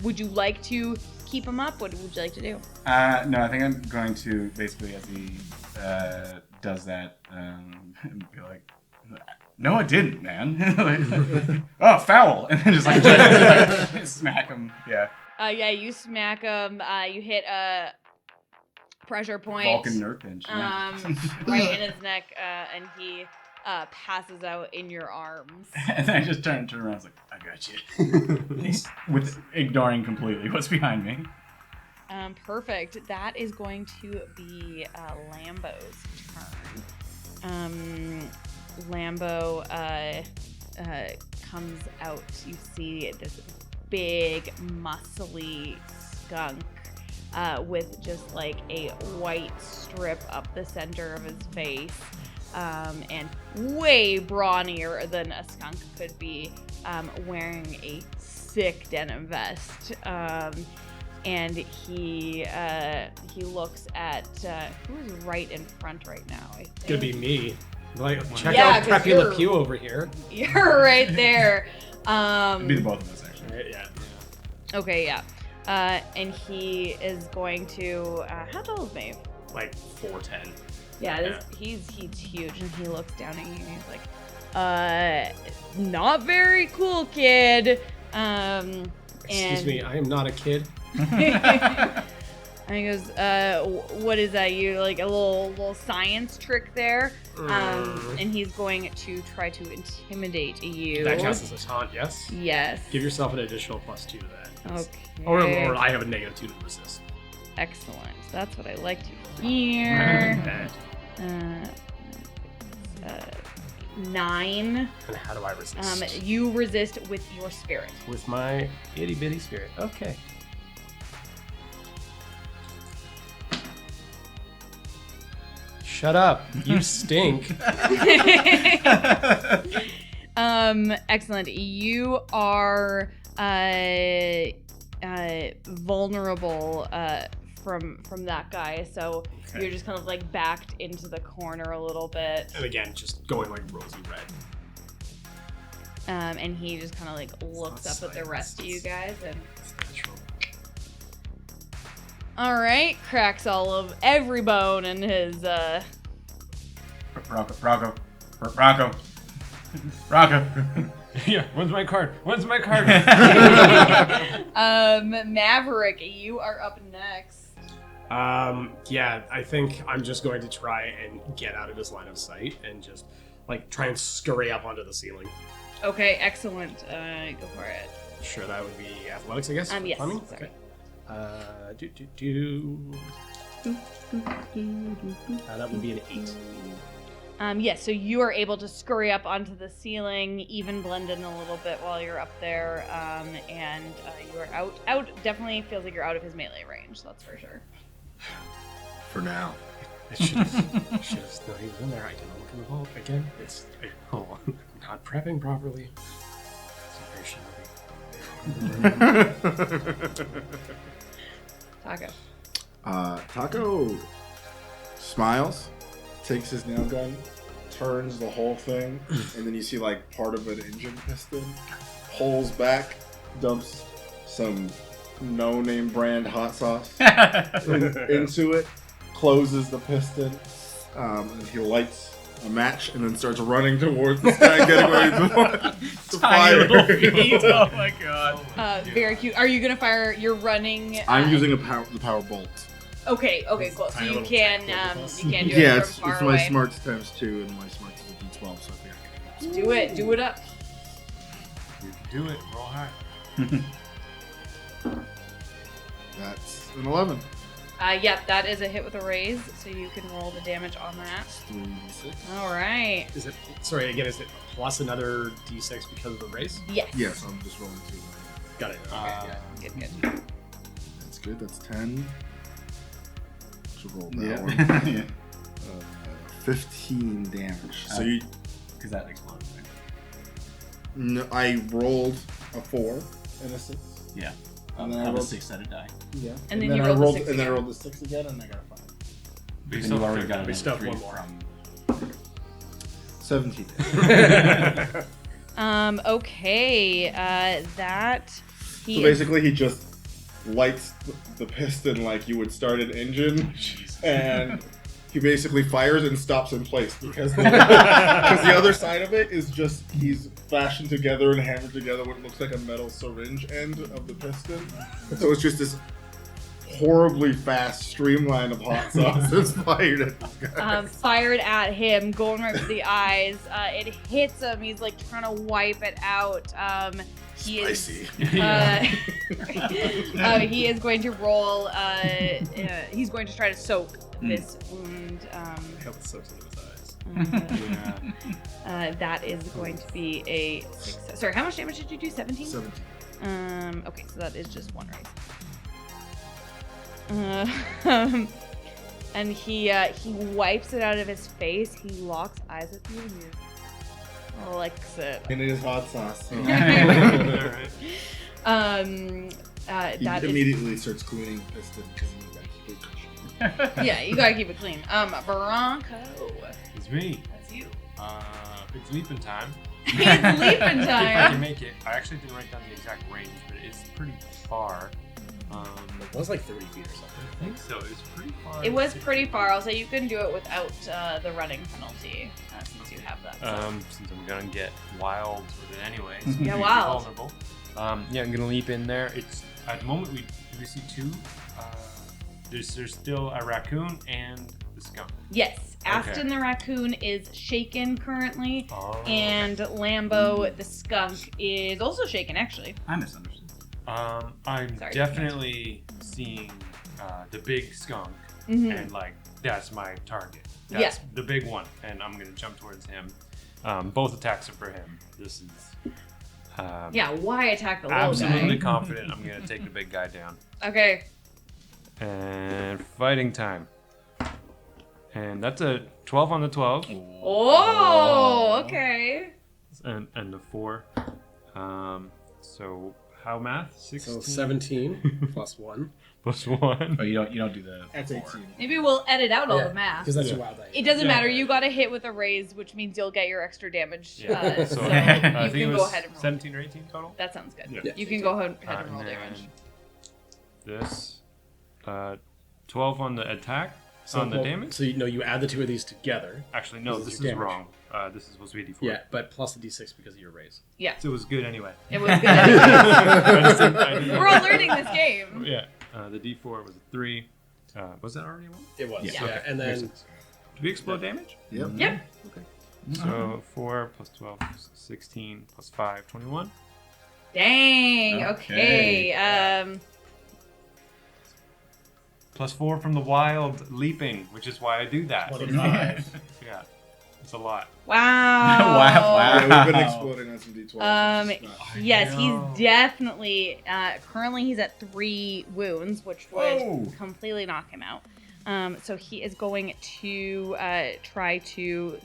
Would you like to keep him up? What would you like to do? No, I think I'm going to basically, as he does that, be like, "No, I didn't, man." Like, oh, foul! And then just like smack him. Yeah. Yeah, you smack him. You hit a pressure point. Vulcan nerve pinch. Yeah. Right in his neck, and he passes out in your arms. And then I just turn around. I was like, "I got you," with ignoring completely what's behind me. Perfect. That is going to be Lambo's turn. Lambo comes out. You see this big, muscly skunk with just like a white strip up the center of his face, and way brawnier than a skunk could be, wearing a sick denim vest. And he looks at who's right in front right now. I think. It's gonna be me. Like, check Yeah, out 'cause Preppy you're- Le Pew over here. You're right there. It'd be the both of us actually. Right, yeah. Okay, yeah. And he is going to. How tall is Maeve? Like 4'10". Yeah, he's huge, and he looks down at you, and he's like, not very cool, kid. Excuse me, I am not a kid. And he goes, what is that? You like a little science trick there? And he's going to try to intimidate you. That counts as a taunt, yes? Yes. Give yourself an additional +2 to that. Okay. Or I have a -2 to resist. Excellent. That's what I like to hear. 9. And how do I resist? You resist with your spirit. With my itty bitty spirit. Okay. Shut up. You stink. Excellent. You are vulnerable from that guy, so Okay. you're just kind of like backed into the corner a little bit. And again, just going like rosy red. And he just kind of like looks up at the rest of you guys and. It's natural. All right, cracks every bone in his. Rocco. Yeah, when's my card? When's my card? Maverick, you are up next. Yeah, I think I'm just going to try and get out of his line of sight and just like try and scurry up onto the ceiling. Okay, excellent. Go for it. Sure, that would be athletics, I guess. for Yes. climbing? Sorry. Okay. That would be an 8. Yes, so you are able to scurry up onto the ceiling, even blend in a little bit while you're up there, and you are out. Definitely feels like you're out of his melee range. That's for sure. For now. I should have known he was in there. I didn't look in the vault again. Hold on. I'm not prepping properly. Taco. Taco smiles, takes his nail gun, turns the whole thing, and then you see like part of an engine piston, pulls back, dumps some no-name brand hot sauce into it, closes the piston, and he lights a match and then starts running towards the sky, getting ready to Tiny little fire. feet. Oh my god. Very cute. Are you gonna fire? You're running. I'm using the power bolt. Okay, cool. So Tiny you little can tactical you can do Yeah, it it's from far my away. smarts times 2, and my smarts is a D12, so I think I can Do it. Do it up. You can do it. Roll high. That's an 11. Yep, that is a hit with a raise, so you can roll the damage on that. 3d6. All right. Is it? Sorry, again. Is it plus another d6 because of the race? Yes. Yes, I'm just rolling 2. Got it. Good. That's good. That's 10. Should roll that Yeah. one. Yeah. 15 damage. So Uh, you, Because that exploded. Right? no, I rolled a 4 and a 6. Yeah. And then I Have a rolled 6-sided die. Yeah. And then I you rolled the rolled, 6 and then I again. rolled the 6 again, and I got a 5. But then you already got We another still have 3 one more. from 17. Okay. That he So is, basically, he just lights the piston like you would start an engine, and he basically fires and stops in place because the other side of it is just he's fashioned together and hammered together what looks like a metal syringe end of the piston. So it's just this horribly fast streamline of hot sauce that's fired at this guy. fired at him, going right for the eyes. It hits him. He's like trying to wipe it out. He is. Spicy. He is going to roll. He's going to try to soak this wound. I hope it soaks into his eyes. That is going to be a 6. Sorry, how much damage did you do? 17? 17. Okay, so that is just one raise. And he wipes it out of his face. He locks eyes with you and he licks it. And it is hot sauce. So All right. he That is, immediately starts cleaning the piston because he's got to keep it. yeah, you gotta keep it clean. Bronco, It's me. that's you. It's leaping time. It's leaping If I can time. make it. I actually didn't write down the exact range, but it's pretty far. It was like 30 feet or something. I think so. It was pretty far. It was pretty far. I'll say you can do it without the running penalty since you have that. So. Since I'm gonna get wild with it anyway. So Yeah, pretty wild. Vulnerable. Yeah, I'm gonna leap in there. It's at the moment we see 2. There's still a raccoon and the skunk. Yes, Aston the raccoon is shaken currently, Oh. and Lambo the skunk is also shaken actually. I misunderstood. I'm Sorry. definitely seeing the big skunk, Mhm. and like that's my target. Yeah. That's the big one, and I'm gonna jump towards him. Both attacks are for him. This is Yeah, why attack the little absolutely guy? confident I'm gonna take the big guy down. Okay. And fighting time. And that's a 12 on the 12, Oh, okay. and the 4. So how math? 16 So 17 plus 1. plus 1. Oh, you don't do the That's 4. 18. Maybe we'll edit out all Yeah, the math. Because that's Yeah. a wild die. It doesn't Yeah. matter. You got a hit with a raise, which means you'll get your extra damage. Yeah. So So you I can think it go was ahead and roll. 17 or 18 total. That sounds good. Yeah. Yeah. You can go ahead and roll And damage. then this 12 on the attack. On the well, damage? So you add the 2 of these together. Actually, no, This this is is your damage. wrong. This is supposed to be a D4. Yeah, but plus the d6 because of your raise. Yeah, So it was good anyway. it was good. I just didn't- We're all learning this game. Yeah. The D4 was a 3. Was that already one? It was. Yeah. Yeah. Okay. And then Did we explode damage? Yep. Yep. So 4 plus 12 plus 16 plus 5, 21. Dang. Okay. Okay. Plus 4 from the wild leaping, which is why I do that. 25. Yeah. It's a lot. Wow. Wow. Yeah, we've been exploding on some D12. Yes, know. he's definitely currently he's at 3 wounds, which would Whoa. completely knock him out. So he is going to try to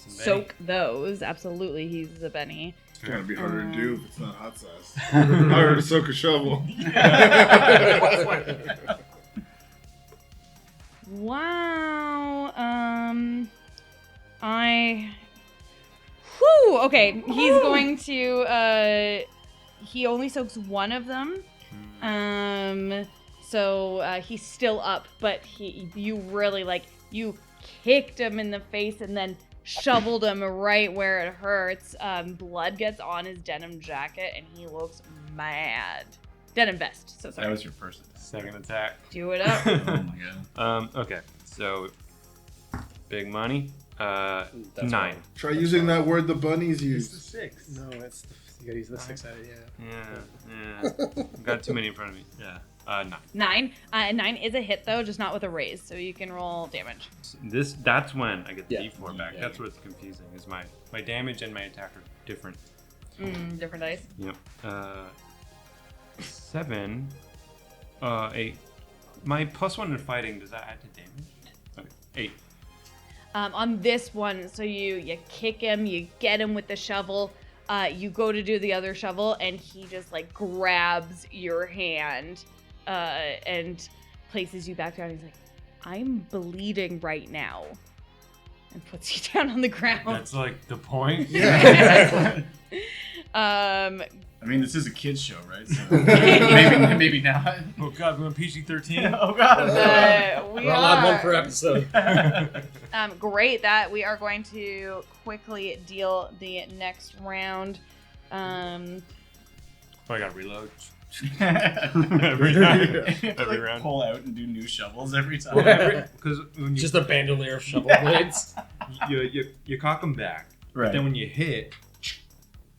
soak those. Absolutely, he's a Benny. It's gonna be harder to do if it's not hot sauce. Harder to soak a shovel. Wow. Whew. Okay, he's going to. He only soaks one of them. So he's still up, but you really you kicked him in the face and then shoveled him right where it hurts. Blood gets on his denim jacket and he looks mad. Denim vest. So sorry. That was your first attack. Second attack. Do it up. Oh my god. Okay, so big money. That's 9. right. Try using that word the bunnies use. 6. No, it's you gotta use the 6-sided. Yeah. Got too many in front of me. Yeah. 9. 9. 9 is a hit though, just not with a raise, so you can roll damage. That's when I get the Yeah. D4 back. Yeah. That's what's confusing. Is my damage and my attack are different. Different dice. Yep. 7. 8. My +1 in fighting, does that add to damage? Okay. 8. On this one, so you kick him, you get him with the shovel, you go to do the other shovel, and he just grabs your hand and places you back down. He's like, I'm bleeding right now. And puts you down on the ground. That's the point? Yeah. I mean, this is a kids show, right? So maybe not. Oh god, we went PG-13? Oh god. We We're allowed one are. per episode. Great, that we are going to quickly deal the next round. Oh, I gotta reload. every Every round. Pull out and do new shovels every time. Because when you, Just a bandolier of shovel blades. you cock them back, Right. but then when you hit,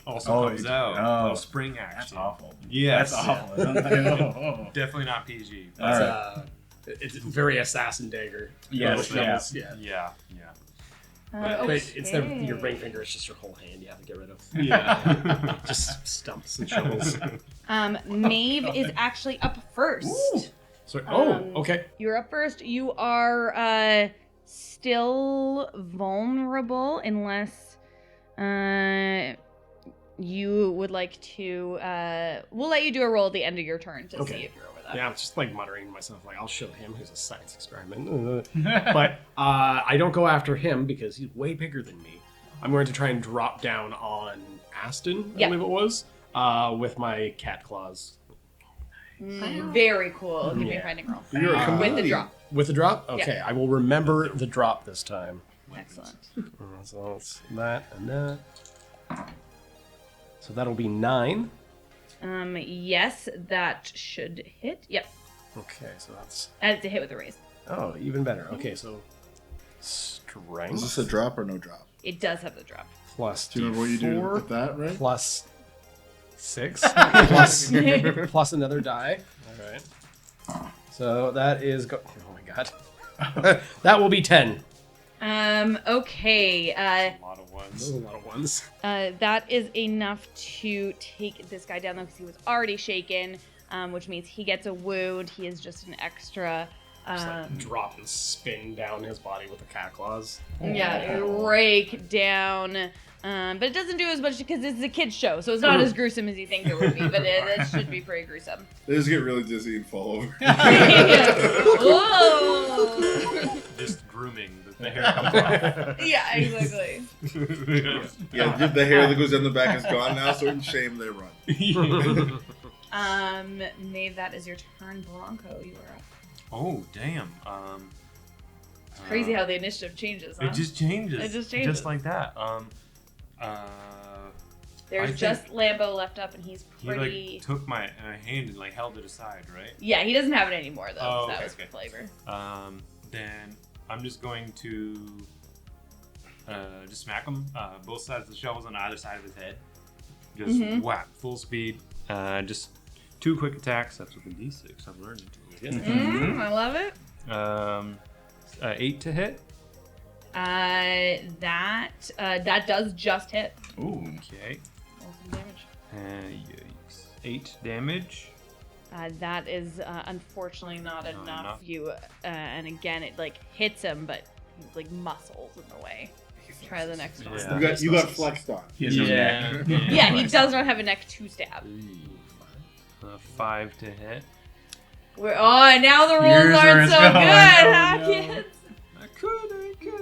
also comes out. oh. Little spring action. That's awful. Yes. That's awful. Oh. Definitely not PG. All It's, right. it's very assassin dagger. Yes, Shovels, yeah. Yeah. But instead of your ring finger, it's just your whole hand you have to get rid of. Yeah. Just stumps and shovels. Maeve is actually up first. Ooh. So, Um, okay. You're up first. You are still vulnerable unless you would like to. We'll let you do a roll at the end of your turn to Okay. see if you're over that. Yeah, I'm just muttering to myself, I'll show him who's a science experiment. But I don't go after him because he's way bigger than me. I'm going to try and drop down on Aston, I Yeah. believe it was, with my cat claws. Very cool. Give me a Yeah. finding roll. You're a With the chameleon. drop. With the drop? Okay, I will remember the drop this time. Excellent. So it's that and that. So that'll be 9. Yes, that should hit. Yep. Okay, so that's... Add it to hit with a raise. Oh, even better. Okay, so... Strength. Is this a drop or no drop? It does have the drop. Plus Do you remember what you do D4 with that, right? plus 6 plus another die. All right. So that is oh my god. That will be 10. Okay. A lot of Those ones. are a lot of ones. That is enough to take this guy down though, because he was already shaken, which means he gets a wound. He is just an extra. Just drop and spin down his body with the cat claws. Yeah, rake down. But it doesn't do as much because it's a kid's show, so it's not as gruesome as you think it would be. But it should be pretty gruesome. They just get really dizzy and fall over. Whoa! Just grooming. The hair comes off. Yeah, exactly. Yeah, the hair that goes down the back is gone now, so in shame they run. Maeve, that is your turn. Bronco, you are up. Oh, damn. It's crazy how the initiative changes, huh? It just changes. It just changes. Just like that. There's I just Lambo left up, and he's He pretty. took my hand and held it aside, right? Yeah, he doesn't have it anymore though. Oh, so that okay, was okay. for flavor. Then I'm just going to just smack him both sides of the shovels on either side of his head. Just whack, full speed. Just 2 quick attacks. That's with a D6. I've learned. I love it. 8 to hit. That does just hit. Ooh. Okay. Roll some damage. Yikes. 8 damage. That is unfortunately not enough. enough. You and again it hits him, but muscles in the way. Try the next one. Yeah. You got flexed on. He has no neck. Yeah, he does not have a neck to stab. 5 to hit. Now the rolls Yours aren't are so going. good, Oh, huh, no. kids? I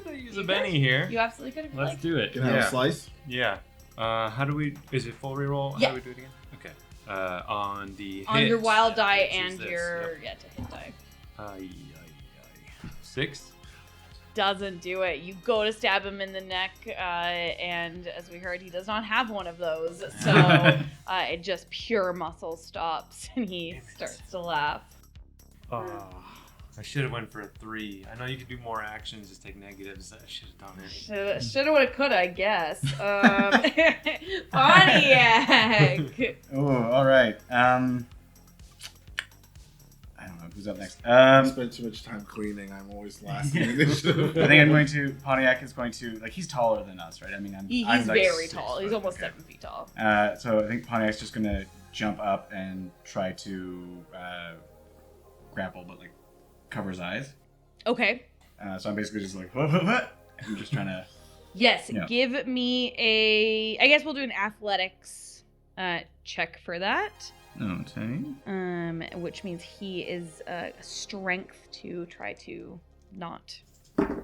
could use a Benny here. You absolutely could if you Let's like. do it. Can I have a slice? Yeah. How do we? Is it full reroll? Yeah. How do we do it again? Okay. On the On your hit, wild die which is and this, your to hit die. yep. 6. Doesn't do it. You go to stab him in the neck, and as we heard, he does not have one of those. So it just pure muscle stops, and he starts to laugh. Oh, I should have went for a 3. I know you could do more actions, just take negatives. I should have done it. Shoulda, woulda, coulda, I guess. Pontiac. Oh, all right. I don't know who's up next. I spend too much time cleaning. I'm always last in initiative. I think I'm going to. Pontiac is going to, like, he's taller than us, right? I mean, He's I'm like very 6 tall. foot, He's almost okay. 7 feet tall. So I think Pontiac's just going to jump up and try to grapple, but, like, cover his eyes. Okay. So I'm basically just like, I'm just trying to. Yes. Yeah. Give me a. I guess we'll do an athletics check for that. Okay. Which means he is strength to try to not. I'm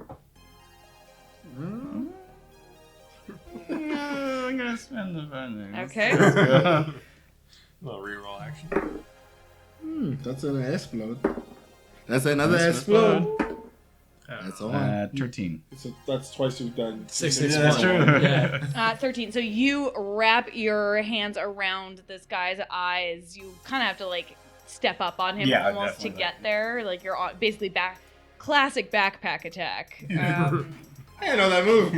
gonna spend the fun. Okay. Little reroll action. That's an explode. That's another explode. That's all. 13. That's twice you've done. 6, Yeah, that's true. Yeah. 13. So you wrap your hands around this guy's eyes. You kind of have to like step up on him Yeah, almost to definitely. get there. Like you're on, basically classic backpack attack. I know that move.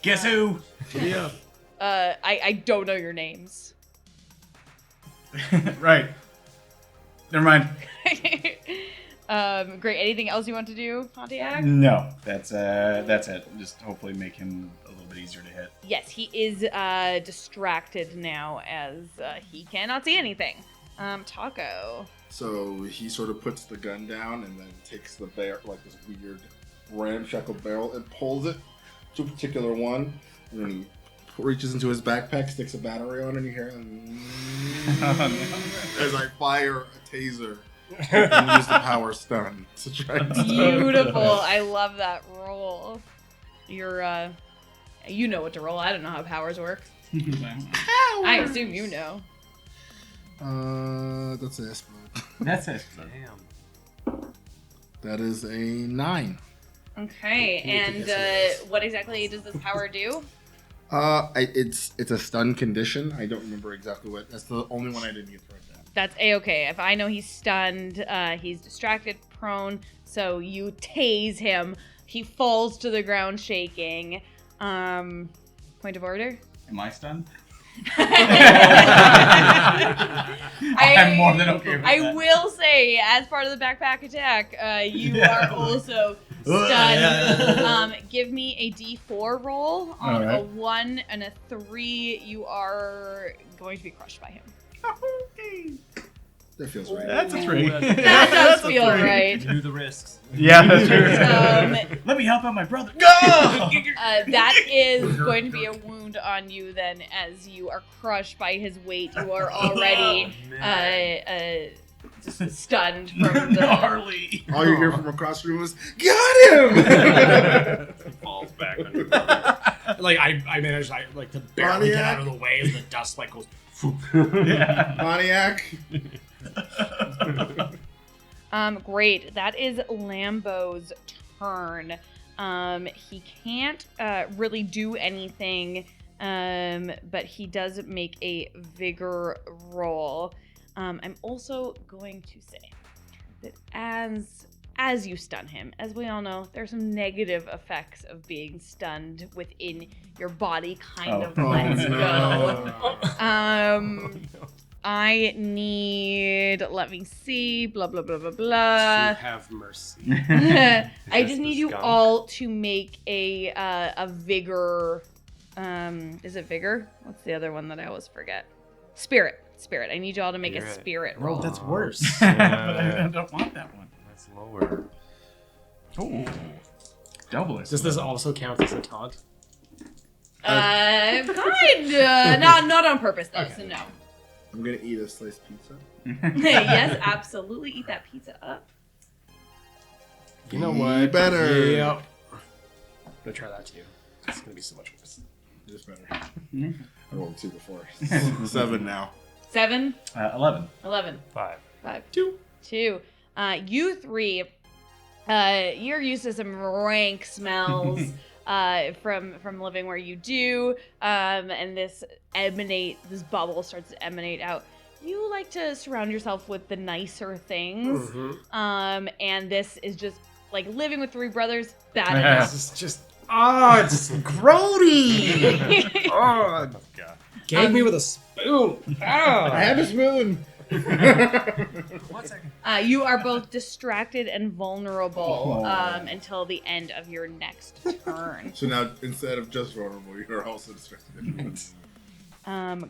Guess who? Yeah. I don't know your names. Right. Never mind. Great. Anything else you want to do, Pontiac? No, that's it. Just hopefully make him a little bit easier to hit. Yes, he is distracted now as he cannot see anything. Taco. So he sort of puts the gun down and then takes the bear, like this weird ramshackle barrel, and pulls it to a particular one. And then he reaches into his backpack, sticks a battery on it, and you hear as I fire a taser and use the power stun to try and Beautiful. I love that roll. You're, you know what to roll. I don't know how powers work. I assume you know. That's an explode. That's it. Damn. That is a 9. Okay, and what exactly does this power do? It's a stun condition. I don't remember exactly what. That's the only one I didn't get right down. That's a-okay. If I know he's stunned, he's distracted, prone, so you tase him. He falls to the ground shaking. Point of order? Am I stunned? I'm more than okay with I that. will say, as part of the backpack attack, you are also stunned. Give me a D4 roll. On Alright. a 1 and a 3, you are going to be crushed by him. That feels right. That's a 3. That does feel right. Do the risks. Yeah, that's true. Let me help out my brother. Go! That is going to be a wound on you then, as you are crushed by his weight. You are already just stunned from the... Gnarly. All you hear from across the room is, "Got him!" He falls back on your Like I managed to barely get out of the way as the dust like goes. Yeah. Pontiac. Great. That is Lambo's turn. He can't really do anything, but he does make a vigor roll. I'm also going to say that as you stun him, as we all know, there's some negative effects of being stunned within your body, kind of lets go. I need, let me see, blah, blah, blah, blah, blah. Have mercy. I Is just the need you skunk? all to make a vigor, is it vigor? What's the other one that I always forget? Spirit. I need you all to make a Spirit. spirit roll. That's worse. But I don't want that one. That's lower. Oh. Double it. Does this also count as a taunt? Kinda. Not on purpose though, so no. I'm gonna eat a sliced pizza. Yes, absolutely. Eat that pizza up. You know Be what? better. Yep. I'm gonna try that too. It's gonna be so much worse. Just better. I rolled 2 before. 7 now. 7, 11. 11, 5. 5, 2. 2. You three, you're used to some rank smells from living where you do, and this bubble starts to emanate out. You like to surround yourself with the nicer things, and this is just like living with 3 brothers. Bad enough. This is just it's grody. Oh, God. gave me with a spoon. I have a spoon. 1 second. You are both distracted and vulnerable Oh. until the end of your next turn. So now, instead of just vulnerable, you're also distracted.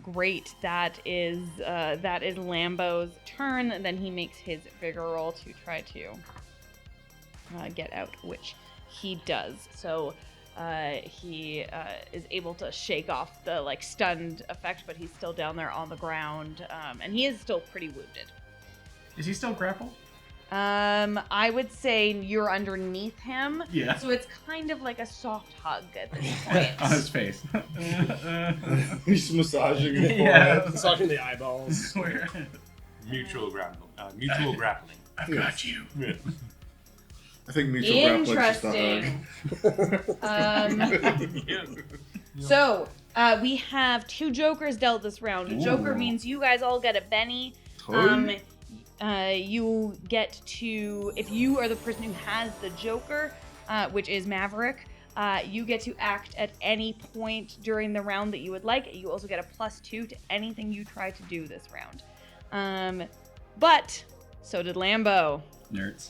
Great. That is Lambo's turn. Then he makes his vigor roll to try to get out, which he does. So he is able to shake off the like stunned effect, but he's still down there on the ground, and he is still pretty wounded. Is he still grappled? I would say you're underneath him. Yeah. So it's kind of like a soft hug at this point. On his face. He's massaging it. Yeah. Massaging the eyeballs. Mutual grappling. Mutual grappling. I've got you. Yeah. I think mutual grappling's just a hug. Interesting. So we have 2 jokers dealt this round. A joker Ooh. means you guys all get a Benny. You get to, if you are the person who has the joker, which is Maverick, you get to act at any point during the round that you would like. You also get a +2 to anything you try to do this round. But so did Lambo. Nerds.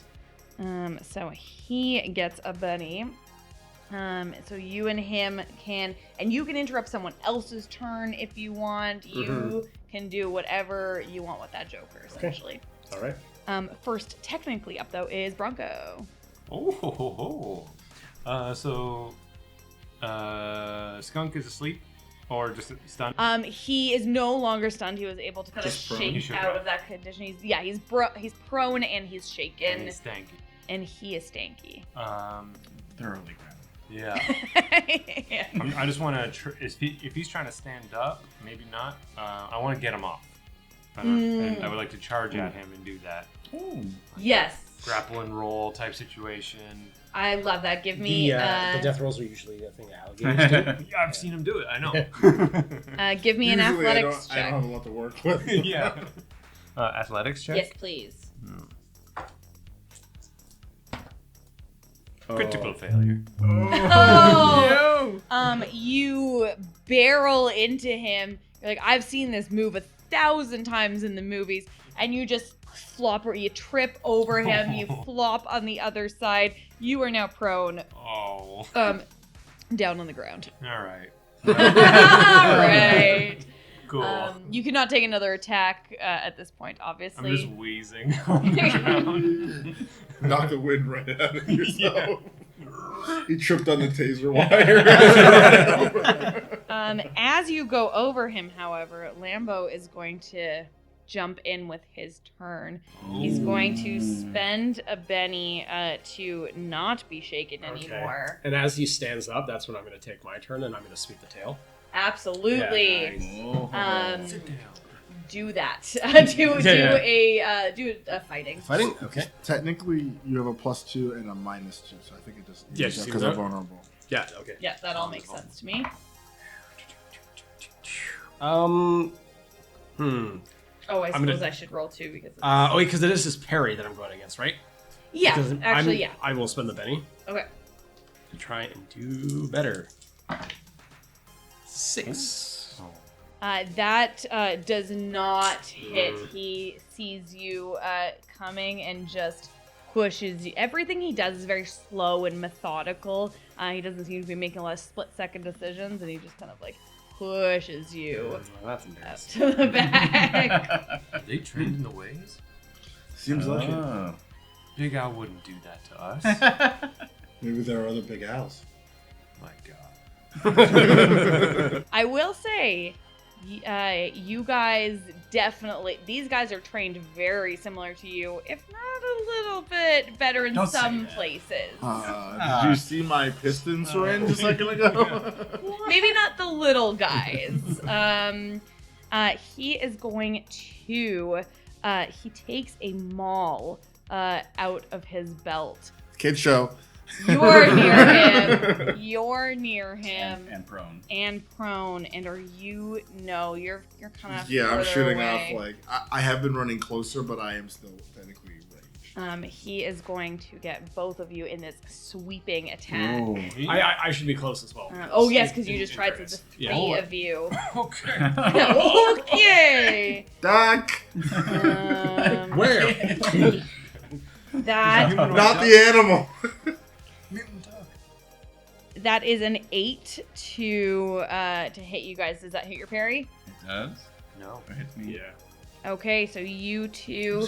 So he gets a Benny. So you and him can, and you can interrupt someone else's turn if you want. You can do whatever you want with that joker, essentially. All right. First, technically up though, is Bronco. Skunk is asleep or just stunned? He is no longer stunned. He was able to kind of Just prone. shake He shook out up. of that condition. He's prone and he's shaken, And he's stanky. and he is stanky. Thoroughly grappled. Yeah. Yeah. I just want to. If he's trying to stand up, maybe not. I want to get him off. And I would like to charge at him and do that. Ooh. Yes. Grapple and roll type situation. I love that. Give me The death rolls are usually a thing alligators do. Yeah, I've seen him do it. I know. give me an Usually athletics I check. don't have a lot to work with. Yeah. Athletics check. Yes, please. Critical failure. Oh! You barrel into him. You're like, I've seen this move 1,000 times in the movies, and you just flop, or you trip over him. You flop on the other side. You are now prone, Oh. down on the ground. All right. All right. Cool. You cannot take another attack at this point, I'm obviously. just wheezing on the ground. Knock the wind right out of yourself. He tripped on the taser wire. As you go over him, however, Lambo is going to jump in with his turn. He's going to spend a Benny to not be shaken anymore. And as he stands up, that's when I'm going to take my turn, and I'm going to sweep the tail. Absolutely. Yeah, nice. Sit down. Do that. Yeah. Do a fighting. Fighting? Okay. Technically, you have a +2 and a -2, so I think it just Yeah, because just they're seems vulnerable. Yeah, okay. Yeah, that all makes sense to me. Hmm. Oh, I I'm suppose gonna- I should roll too because. Because it is his parry that I'm going against, right? Yeah, Because actually, yeah. I will spend the Benny Okay. to try and do better. 6. That does not hit. He sees you coming and just pushes you. Everything he does is very slow and methodical. He doesn't seem to be making a lot of split-second decisions, and he just kind of like pushes you Well, that's up embarrassing. to the back. Are they trained in the ways? Seems like it. Oh. Big Al wouldn't do that to us. Maybe there are other big owls. My God. I will say, You guys definitely. These guys are trained very similar to you, if not a little bit better in Don't say some that. places. Did you see my piston syringe a second ago? Maybe not the little guys. He is going to. He takes a maul out of his belt. Kid show. You're near him. You're near him. And prone. And prone. And are you? No, you're kind of. Yeah, I'm shooting away. off like I have been running closer, but I am still technically ranged. He is going to get both of you in this sweeping attack. Ooh. I should be close as well. Oh yes, because you just tried to the fairness. three Yeah. of you. Okay. Okay. Duck! Where? That Not the animal! that is an 8 to hit you guys. Does that hit your parry? It does. No. It hits me. Yeah. Okay, so you two.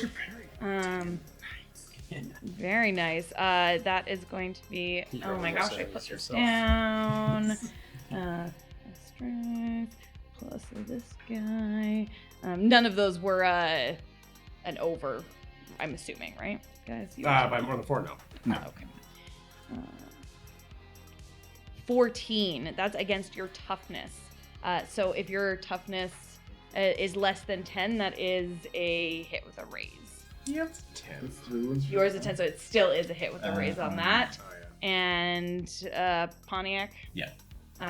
Very nice. That is going to be. You're Oh my almost gosh! I saying put this this yourself. down. Strength plus this guy. None of those were an over. I'm assuming, right, guys? You By more than 4, no. No. Okay. 14. That's against your toughness. So if your toughness is less than 10, that is a hit with a raise. Yep. 10. Yours is 10, so it still is a hit with a raise on that. Oh, yeah. And Pontiac. Yeah.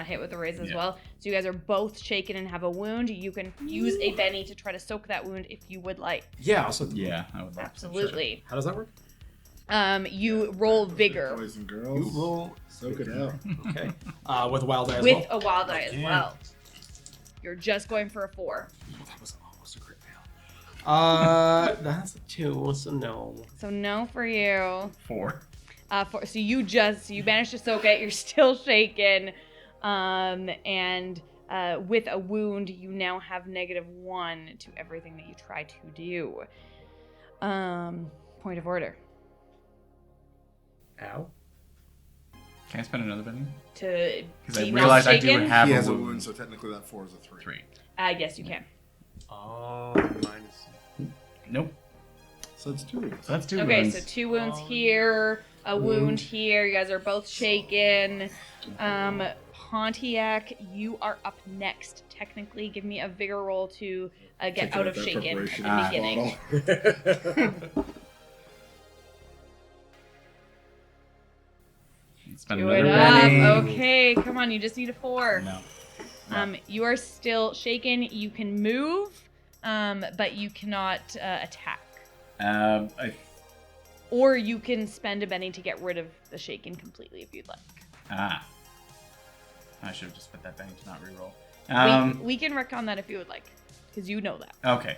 Hit with a raise as Yeah. well. So you guys are both shaken and have a wound. You can use a Benny to try to soak that wound if you would like. Yeah, also. Yeah, I would love to. Absolutely. How does that work? You roll vigor Boys and girls. roll. Soak it out. Okay. With a wild die as with well. a wild die as Again. well. You're just going for a 4. That was almost a crit fail. That's a 2, so no. So no for you. 4. So you managed to soak it. You're still shaken, and with a wound, you now have -1 to everything that you try to do. Point of order Ow. Can I spend another Benny? to Because I be not realize I do shaken. have He a has a wound. wound, so technically that 4 is a 3. 3. Yes, you can. Oh, minus. Nope. So it's 2 wounds. So that's 2 Okay, wounds. so 2 wounds here, a wound here. You guys are both shaken. Pontiac, you are up next. Technically, give me a vigor roll to get Check out of that shaken preparation at the beginning. bottle. Spend Do another it up. Benny. Okay, come on. You just need a 4. No. You are still shaken. You can move, but you cannot attack. I Or you can spend a Benny to get rid of the shaken completely if you'd like. I should have just spent that Benny to not reroll. We can wreck on that if you would like, because you know that. Okay.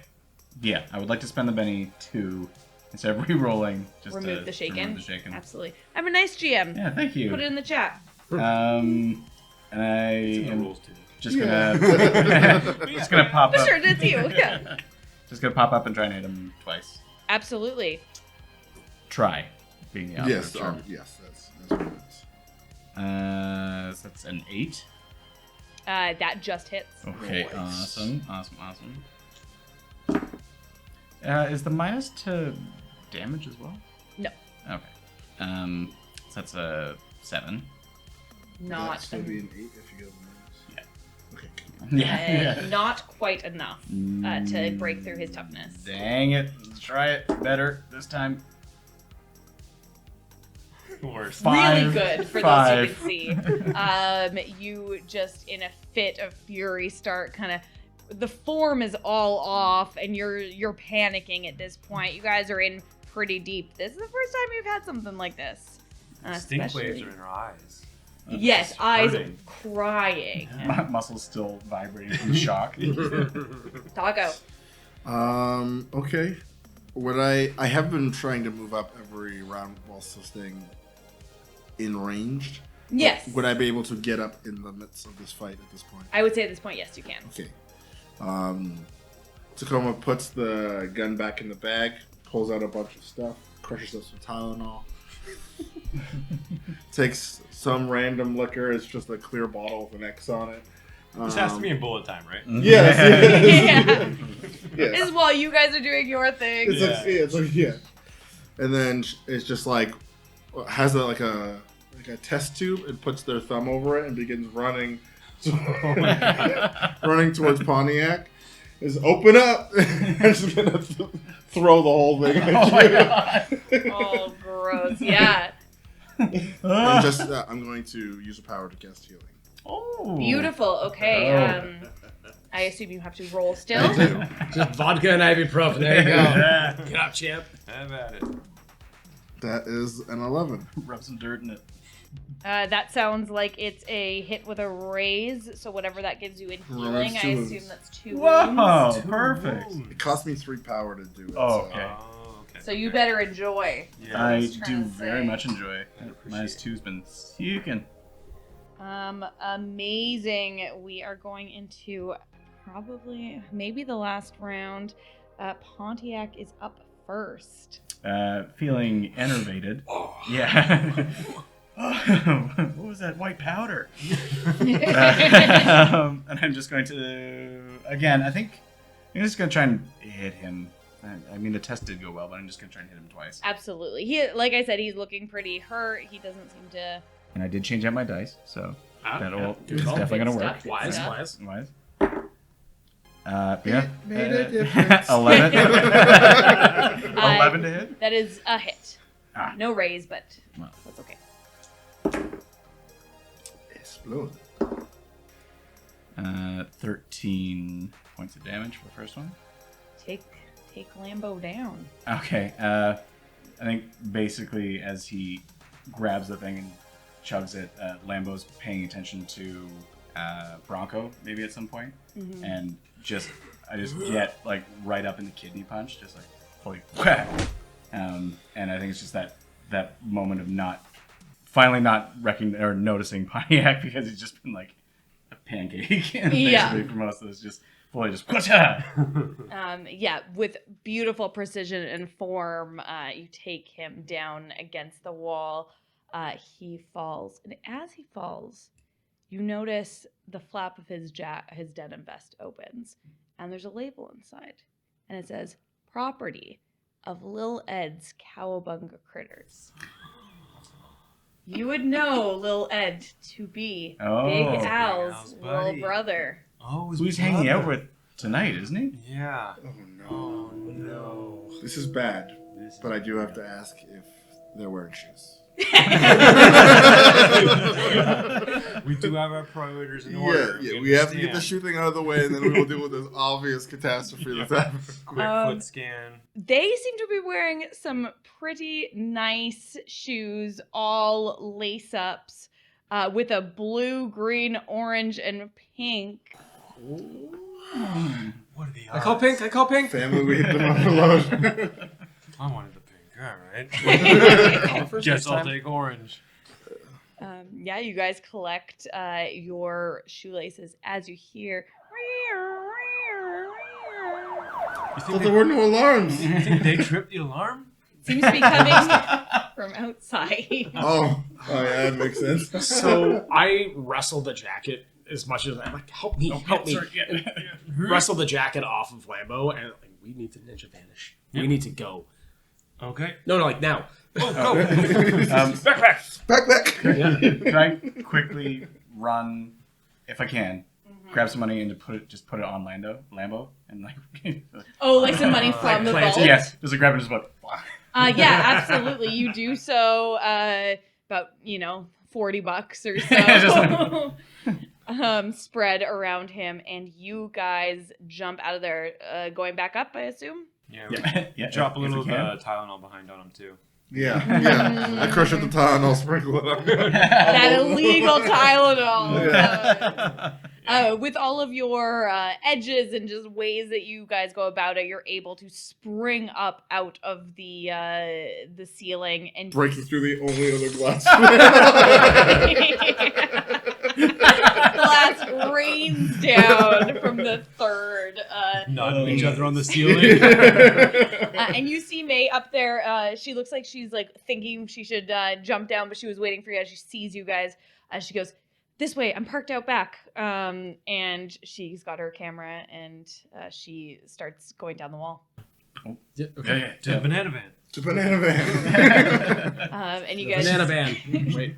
Yeah, I would like to spend the Benny to, instead of re-rolling, just Remove to the shaken. remove the shaken. Absolutely. I'm a nice GM. Yeah, thank you. Put it in the chat. And I It's in the am rules too. just Yeah. gonna just gonna pop up. Sure, it's you. Yeah. Just gonna pop up and try and hit him twice. Absolutely. Try being the opposite Yes, of charm. yes, that's what it is. So that's an 8. That just hits. Okay, Nice. awesome. Is the minus to damage as well? No. Okay. So that's a 7. That'd Not. still be an 8 if you go the minus. Yeah. Okay, cool. Not quite enough to break through his toughness. Dang it. Let's try it better this time. Worse. Really 5. good for 5. those who can see. You just in a fit of fury start kind of. The form is all off, and you're panicking at this point. You guys are in pretty deep. This is the first time you've had something like this. Stink Especially- waves are in her eyes. Yes, It's eyes hurting. crying. My muscles still vibrating from shock. Taco. Okay. Would I have been trying to move up every round while still staying in range. Yes. Would I be able to get up in the midst of this fight at this point? I would say at this point, yes, you can. Okay. Tacoma puts the gun back in the bag, pulls out a bunch of stuff, crushes up some Tylenol, takes some random liquor, it's just a clear bottle with an X on it, This has to be in bullet time, right? Yes. Yeah. Yes. Is while you guys are doing your thing. It's like, yeah. And then it's just like has like a test tube and puts their thumb over it and begins running, running towards Pontiac. Is open up. I'm just gonna throw the whole thing at you. Oh, gross. Yeah. And just I'm going to use a power to cast healing. Oh. Beautiful. Okay. Oh. I assume you have to roll still. I do. Just vodka and ibuprofen. There you go. Get up, champ. Have at it. That is an 11. Rub some dirt in it. That sounds like it's a hit with a raise. So whatever that gives you in healing, I two assume that's 2 Whoa, wounds. perfect. It cost me 3 power to do it. Oh, so- okay. Oh, okay. So you better enjoy. Yeah. I was trying do to very say. much enjoy. Minus 2's been seeking. Amazing. We are going into probably maybe the last round. Pontiac is up first. Feeling enervated. Yeah. What was that white powder? And I'm just going to, again, I think I'm just going to try and hit him. I mean, the test did go well, but I'm just going to try and hit him twice. Absolutely. He, like I said, he's looking pretty hurt. He doesn't seem to. And I did change out my dice, so that'll Good it's call. definitely going to Good work. stuff. Wise, Yeah. wise. Wise. Yeah. Made a difference. 11. Uh, 11 to hit? That is a hit. Ah. No raise, but Well. that's okay. Explode. 13 points of damage for the first one. Take Lambo down. Okay. I think basically as he grabs the thing and chugs it, Lambo's paying attention to Bronco maybe at some point, and I just get like right up in the kidney punch, just like fully whack. And I think it's just that moment of finally not noticing Pontiac because he's just been like a pancake, and Yeah. basically for most of this just fully just whatcha. Yeah, with beautiful precision and form, you take him down against the wall. He falls, and as he falls, you notice the flap of his denim vest opens, and there's a label inside, and it says "Property of Lil Ed's Cowabunga Critters." You would know Lil Ed to be Oh. Big Big Al's Al's little buddy. brother. Oh, Who he's hanging out with tonight, isn't he? Yeah. Oh no. Oh no. This is bad, This is but I do have to ask if they're wearing shoes. We do have our priorities in order. Yeah, we have to get the understand. shoe thing out of the way, and then we will deal with this obvious catastrophe that's happening. Quick foot scan. They seem to be wearing some pretty nice shoes, all lace ups, with a blue, green, orange, and pink. What are the odds? I call pink. Family, we hit them on the load. I wanted the pink. All right. First Guess I'll time. take orange. Yeah, you guys collect your shoelaces as you hear. You Thought think, there were no alarms. you think they tripped the alarm? Seems to be coming from outside. Oh, yeah, that makes sense. So I wrestle the jacket as much as I'm like, help me. Wrestle the jacket off of Lambo, and like, we need to ninja vanish. Yeah. We need to go. Okay. No, like now. Oh, go. Backpack. Back. Yeah. Can I quickly run, if I can, grab some money and just put it on Lambo, and like. Oh, like some money from the plant vault? it. Yes, just like grab it, just like. Yeah, absolutely. You do so about, $40 or so spread around him, and you guys jump out of there, going back up, I assume? Yeah. Yeah, Drop a if we little can. Tylenol behind on him too. Yeah. I crush up the tile and I'll sprinkle it on. That illegal Tylenol. Yeah. With all of your edges and just ways that you guys go about it, you're able to spring up out of the ceiling and Breaking through the only other glass. glass rains down from the third. Knocking each other on the ceiling. And you see May up there. She looks like she's like thinking she should jump down, but she was waiting for you as she sees you guys. She goes, this way. I'm parked out back. And she's got her camera, and she starts going down the wall. Yeah, Okay. To the banana van. To banana van. And you guys Banana van. Wait.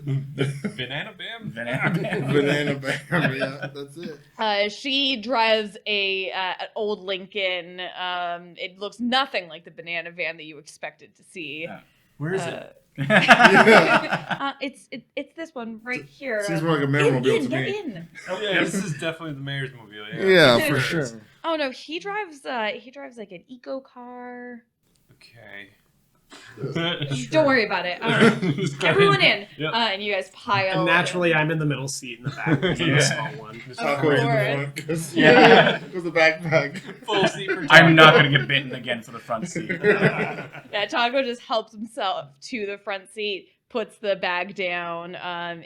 Banana bam? Banana van. Yeah, that's it. She drives an old Lincoln. It looks nothing like the banana van that you expected to see. Where is it? Yeah. It's this one right here. Seems more like a Mayormobile to They're me. in. Oh, yeah, this is definitely the mayor's mobile. Yeah, for sure. Oh no, he drives like an eco car. Okay. Don't worry about it. Everyone in. Yep. And you guys pile. And naturally, I'm in the middle seat in the back. It's Yeah. a small one. Taco's in the course. front. 'Cause- Yeah. With the backpack. Full seat for I'm not going to get bitten again for the front seat. Yeah, Taco just helps himself to the front seat, puts the bag down, and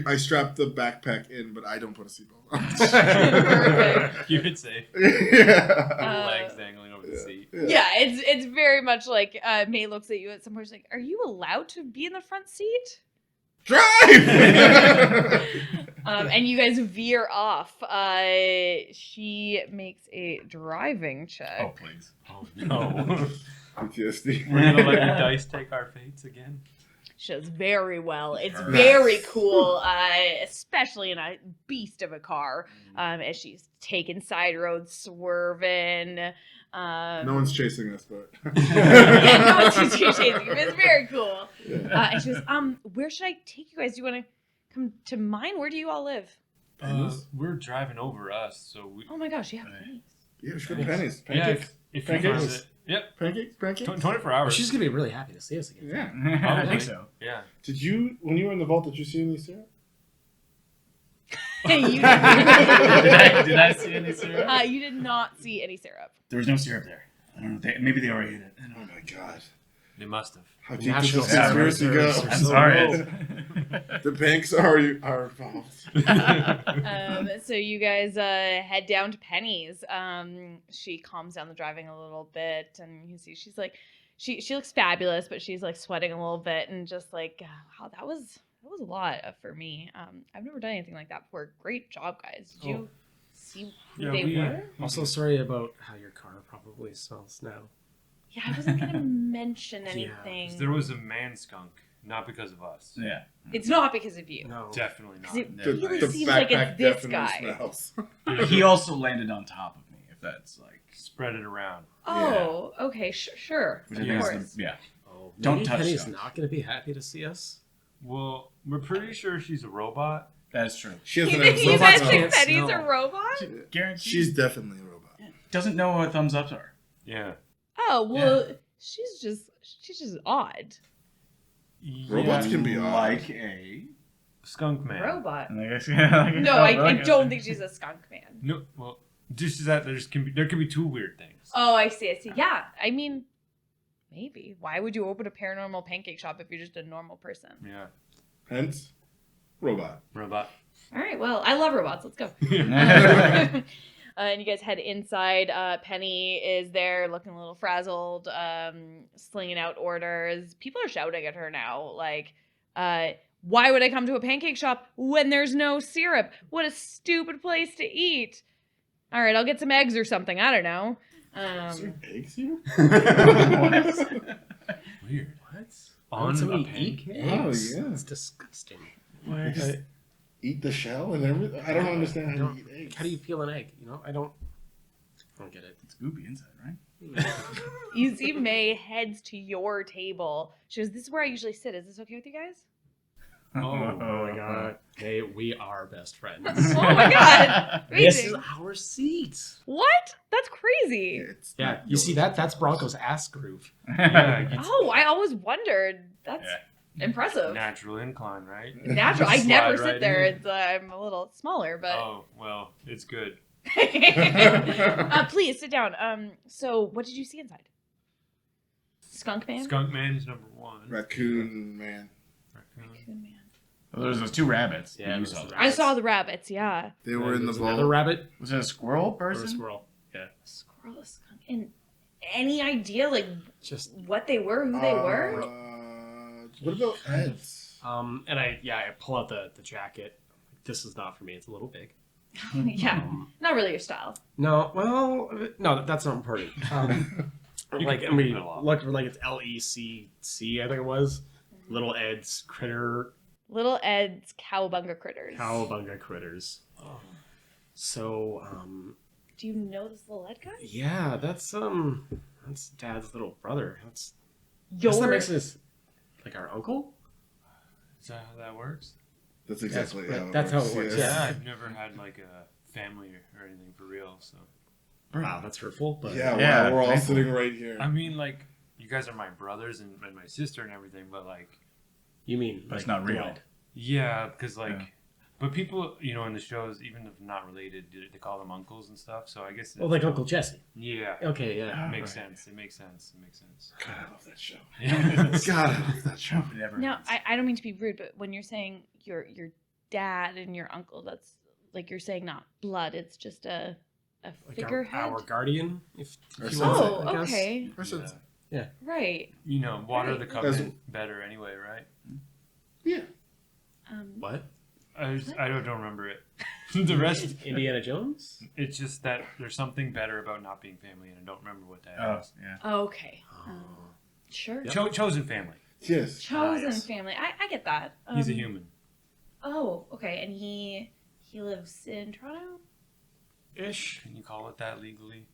I strap the backpack in, but I don't put a seatbelt on. Perfect. Keep it safe. Yeah. Legs dangling over the seat. yeah, it's very much like May looks at you at some point. She's like, "Are you allowed to be in the front seat?" Drive! And you guys veer off. She makes a driving check. Oh, please. Oh no. PTSD. We're gonna let the dice take our fates again. She does very well. It's Nice. very cool, especially in a beast of a car. As she's taking side roads, swerving. No one's chasing us, but. Yeah, no one's chasing you. It's very cool. Yeah. And she goes, where should I take you guys? Do you want to come to mine? Where do you all live? We're driving over us, so we. Oh my gosh, yeah. Pennies. Yeah, we should go to Penny's. Yeah, Pancakes. if you Pancakes? find it. Yep. Pancakes? 24 hours. She's gonna be really happy to see us again. Yeah. I think so. Yeah. Did you, when you were in the vault, did you see any syrup? You, Did I see any syrup? you did not see any syrup. There was no syrup there. I don't know. Maybe they already ate it. I don't Oh know. my god. They must have. How deep does National this conspiracy go? Reserves are I'm so sorry. low. The banks are involved. So you guys head down to Penny's. She calms down the driving a little bit, and you see she's like, she looks fabulous, but she's like sweating a little bit, and just like, wow, that was a lot for me. I've never done anything like that before. Great job, guys. Did you see who Yeah, they we- were? Also, sorry about how your car probably smells now. Yeah, I wasn't gonna mention anything. There was a man skunk, not because of us. Yeah. It's not because of you. No. Definitely not. 'Cause it The- really the seems like backpack it's this definitely guy. smells. He also landed on top of me, if that's like. Spread it around. Oh, okay, sure. Which I Of think course. is the, yeah. Oh, Don't maybe touch Penny's stuff. not gonna be happy to see us. Well, we're pretty sure she's a robot. That's true. She You doesn't think have you robots guys thumbs think up. can't Penny's a smell. robot? Guaranteed. She's definitely a robot. doesn't know what thumbs ups are. Yeah. Oh well, she's just odd. Robots can be odd. Like a. Skunk man. Robot. Like a No, I don't think she's a skunk man. No, well, just that there can be two weird things. Oh, I see. Yeah, I mean, maybe. Why would you open a paranormal pancake shop if you're just a normal person? Yeah. Hence, robot. Robot. All right. Well, I love robots. Let's go. And you guys head inside. Penny is there looking a little frazzled, slinging out orders. People are shouting at her now, like, why would I come to a pancake shop when there's no syrup? What a stupid place to eat. All right, I'll get some eggs or something. I don't know. Is there eggs here? Weird. What? On somebody a pancake? eat Oh, eggs? yeah. It's disgusting. Just eat the shell and everything? I don't understand how Don't- you eat eggs. How do you peel an egg? You know, I don't get it. It's goopy inside, right? You see May heads to your table. She goes, this is where I usually sit. Is this okay with you guys? Oh my god. Hey, we are best friends. Oh my god. This Amazing. is our seat. What? That's crazy. It's Yeah, not you see yours. that? That's Bronco's ass groove. Yeah, Oh, I always wondered. That's Yeah. impressive. natural incline, right? Natural. I Slide never right sit there. in. It's, I'm a little smaller, but Oh, well, it's good. please sit down. So what did you see inside? Skunk man. Skunk man's number one. Raccoon man. Raccoon. Man. Well, there's those two rabbits. Yeah, You those saw are those. I saw the rabbits. Yeah. They were in the There's vault. another rabbit Was it a squirrel or a person? squirrel. Yeah. Squirrel, a skunk, and any idea like Just what they were, who they were? What about heads? And I pull out the jacket. This is not for me. It's a little big. Yeah, not really your style. No, well, no, that's not important. Like, I mean, look, like it's LECC, I think it was. Little Ed's Critter. Little Ed's Cowabunga critters. Cowabunga critters. So, Do you know this little Ed guy? yeah, that's Dad's little brother. That's Your that makes us like our uncle. Is that how that works? That's exactly how it that's works. how it works, yes. Yeah, I've never had like a family or anything for real. So Wow, that's hurtful. But Yeah, Yeah, we're all thankful. sitting right here. I mean, like you guys are my brothers and my sister and everything, but like you mean But it's like not real. blood. yeah, because like. Yeah. But people, you know, in the shows, even if not related, they call them uncles and stuff. So I guess. Oh, like Uncle Jesse. Yeah. Okay, yeah. It makes sense. It makes sense. It makes sense. God, I love that show. Yeah. God, I love that show. It never No, ends. I don't mean to be rude, but when you're saying your dad and your uncle, that's like you're saying not blood. It's just a Like figurehead. our guardian, if Or you something. want Oh, to, I guess. okay, Or something. right. You know, water the Right. covenant better anyway, right? Yeah. What? I don't remember it. The rest, Indiana Jones? it's just that there's something better about not being family, and I don't remember what that Oh, is. yeah. Okay, sure. Chosen family. Yes. Chosen Yes. family. I get that. He's a human. Oh, okay, and he lives in Toronto. Ish. Can you call it that legally?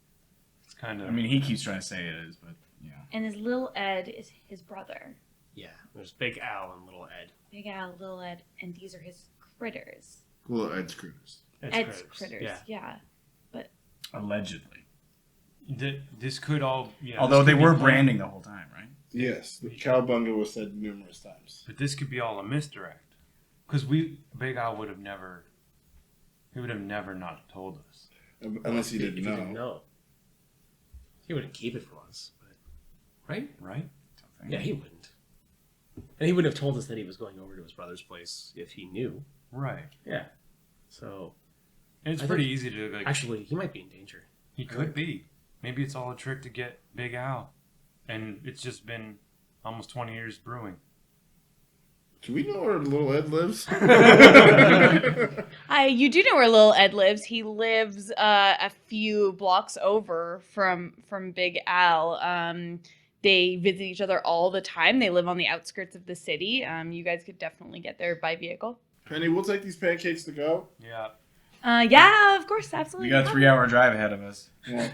It's kind of. I mean, he keeps trying to say it is, but yeah. And his little Ed is his brother. Yeah. There's Big Al and Little Ed. Big Al, little Ed, and these are his critters. Little Ed's Critters. Ed's critters. Yeah. Allegedly. This could all. Yeah, Although this they could be were planned. branding the whole time, right? Yes, the Cowabunga was said numerous times. But this could be all a misdirect, because Big Al would have never. He would have never not told us. Unless you If didn't you know. didn't know. He wouldn't keep it from us. But, right? Right? Something. Yeah, he wouldn't. And he wouldn't have told us that he was going over to his brother's place if he knew. Right. Yeah. So, And it's I pretty think- easy to like. actually, he might be in danger. He could be. Maybe it's all a trick to get Big Al, and it's just been almost 20 years brewing. Do we know where Little Ed lives? You do know where little Ed lives. He lives a few blocks over from Big Al. They visit each other all the time. They live on the outskirts of the city. You guys could definitely get there by vehicle. Penny, we'll take these pancakes to go. Yeah. Yeah, of course, absolutely. We got a 3-hour drive ahead of us. Yeah.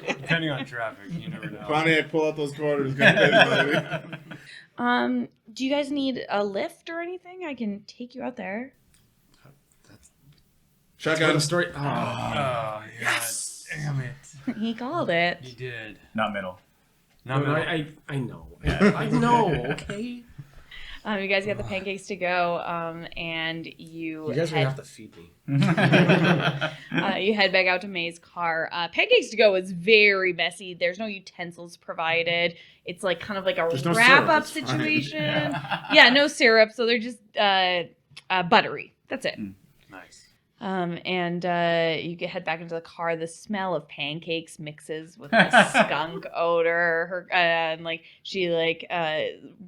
Depending on traffic, you never know. Pontiac, pull out those quarters. Go ahead, baby. Do you guys need a lift or anything? I can take you out there. Shotgun. The story. Oh, yeah. Yes! Damn it. He called it. He did. Not middle. No, No, no, I know. I know, okay? You guys got the pancakes to go, and You guys are going to have to feed me. you head back out to May's car. Pancakes to go is very messy. There's no utensils provided. It's like kind of like a There's no wrap-up syrup, it's fine. situation. Yeah, no syrup, so they're just buttery. That's it. Nice. And you get head back into the car. The smell of pancakes mixes with the skunk odor. And like she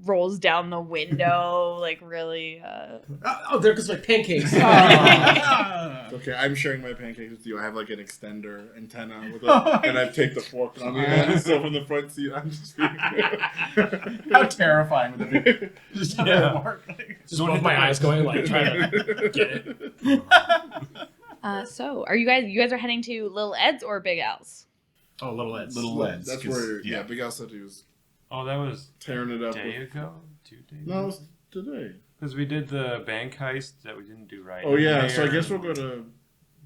rolls down the window, like really. Oh, there goes my pancakes. It's okay, I'm sharing my pancakes with you. I have like an extender antenna with and I take the fork on the end. So from the front seat, I'm just How terrifying would it be? Just have Yeah. a mark. Just both my eyes going, like, trying to get it. So are you guys are heading to Lil Ed's or Big Al's? Oh, Little Ed's. Little Ed's. That's 'cause- where, yeah, Big Al said he was Oh, that was tearing it a up. day With, ago? 2 days no, it was today. Because we did the bank heist that we didn't do right. Oh, yeah, so I Mayor guess we'll and go to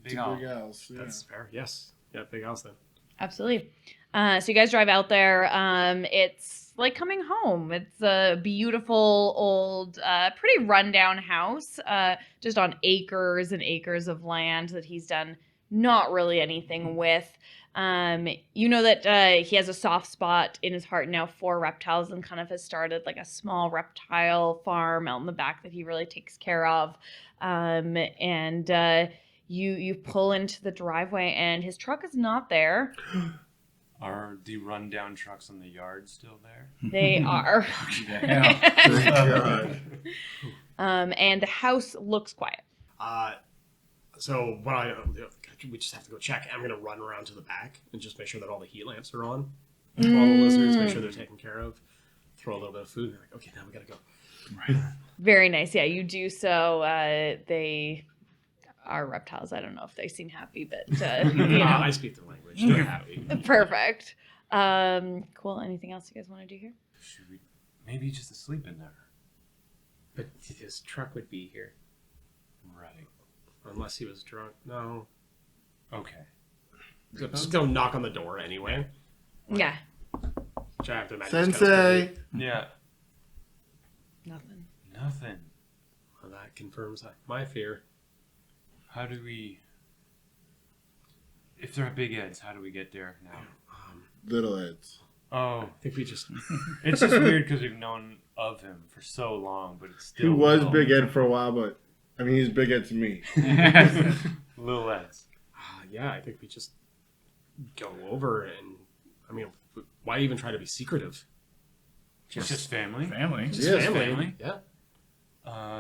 Big Al. Big Al's. Yeah. That's fair. Yes. Yeah, Big House then. Absolutely. So you guys drive out there. It's like coming home. It's a beautiful old, pretty rundown house, just on acres and acres of land that he's done not really anything with. You know that he has a soft spot in his heart now for reptiles and kind of has started like a small reptile farm out in the back that he really takes care of. You pull into the driveway and his truck is not there. Are the rundown trucks in the yard still there? They are. God. And the house looks quiet. So we just have to go check. I'm gonna run around to the back and just make sure that all the heat lamps are on. All the lizards, make sure they're taken care of. Throw a little bit of food. Like, okay, now we gotta go. Very nice. Yeah, you do so. They are reptiles. I don't know if they seem happy, but you know. I speak their language. They're happy. Perfect. Cool. Anything else you guys want to do here? Should we maybe just sleep in there? But his truck would be here Right. unless he was drunk. No. Okay. Just go knock on the door anyway. Yeah. Which I have to imagine. is kinda Sensei. creepy. Yeah. Nothing. Nothing. Well, that confirms my fear. How do we? If there are big heads, how do we get there now? Little heads. Oh, I think we just. it's just weird because we've known of him for so long, but it's He still was little- Big Ed for a while, but I mean, he's Big Ed to me. Little heads. Yeah, I think we just go over and. I mean, why even try to be secretive? It's just family. Family. Just Yes, family. Yeah.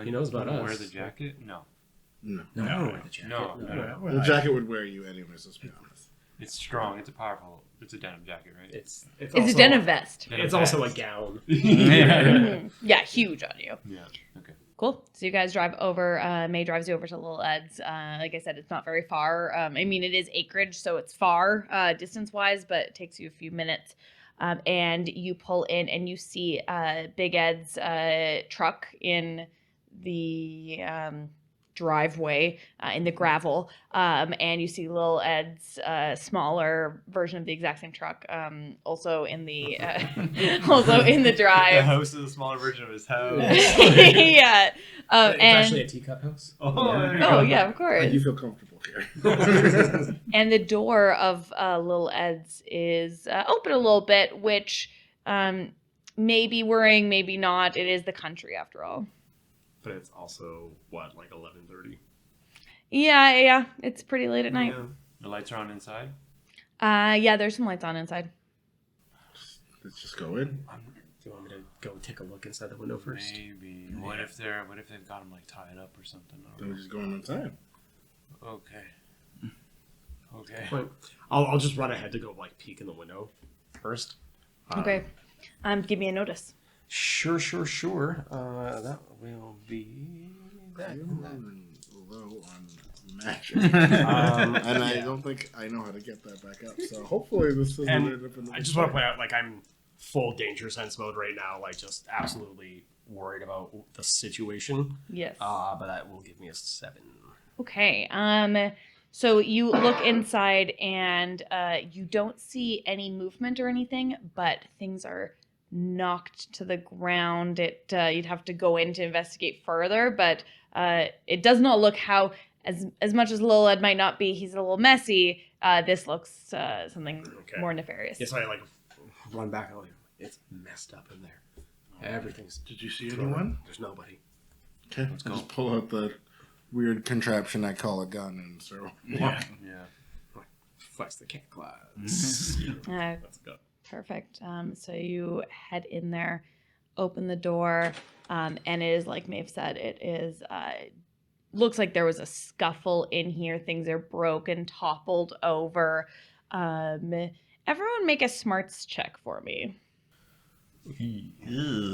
He knows about Wear us. the jacket? No. No. No, No. the jacket. No. The jacket would wear you anyways, let's be honest. It's strong. It's a powerful. It's a denim jacket, right? It's It's also, a denim vest. It's also a gown. Yeah, huge on you. Yeah. Okay. Cool. So you guys drive over. May drives you over to Little Ed's. Like I said, it's not very far. I mean, it is acreage, so it's far distance-wise, but it takes you a few minutes. And you pull in, and you see Big Ed's truck in the driveway in the gravel, and you see Little Ed's smaller version of the exact same truck, also in the also in the The drive. house is a smaller version of his house. Yeah, It's and actually a teacup house. oh yeah, of course. You feel comfortable here. And the door of Little Ed's is open a little bit, which may be worrying, maybe not. It is the country after all. But it's also what, like 11:30. Yeah, it's pretty late at night. The lights are on inside. Yeah, there's some lights on inside. Let's just go in. Do you want me to go take a look inside the window first? Maybe. What if they've got him like tied up or something? I Then don't we just go in inside. know. Okay. Wait, I'll just run ahead to go like peek in the window first. Okay. Give me a notice. Sure. That will be that. Low on magic. And I don't think I know how to get that back up. So hopefully this doesn't And end up in the I just want to point out, like, I'm full danger sense mode right now. Like, just absolutely worried about the situation. Yes. But that will give me a 7. Okay. So you look inside and you don't see any movement or anything, but things are knocked to the ground. You'd have to go in to investigate further, but it does not look how, as much as Lil Ed might not be, he's a little messy. This looks something more nefarious. Yes, I like run back. Oh, it's messed up in there. Everything's. Did you see anyone? There's nobody. Okay, let's go. Just pull out the weird contraption I call a gun and so. Yeah. Flex the cat claws. Let's go. Perfect. So you head in there, open the door, and it is like Maeve said. It is looks like there was a scuffle in here. Things are broken, toppled over. Everyone, make a smarts check for me. Did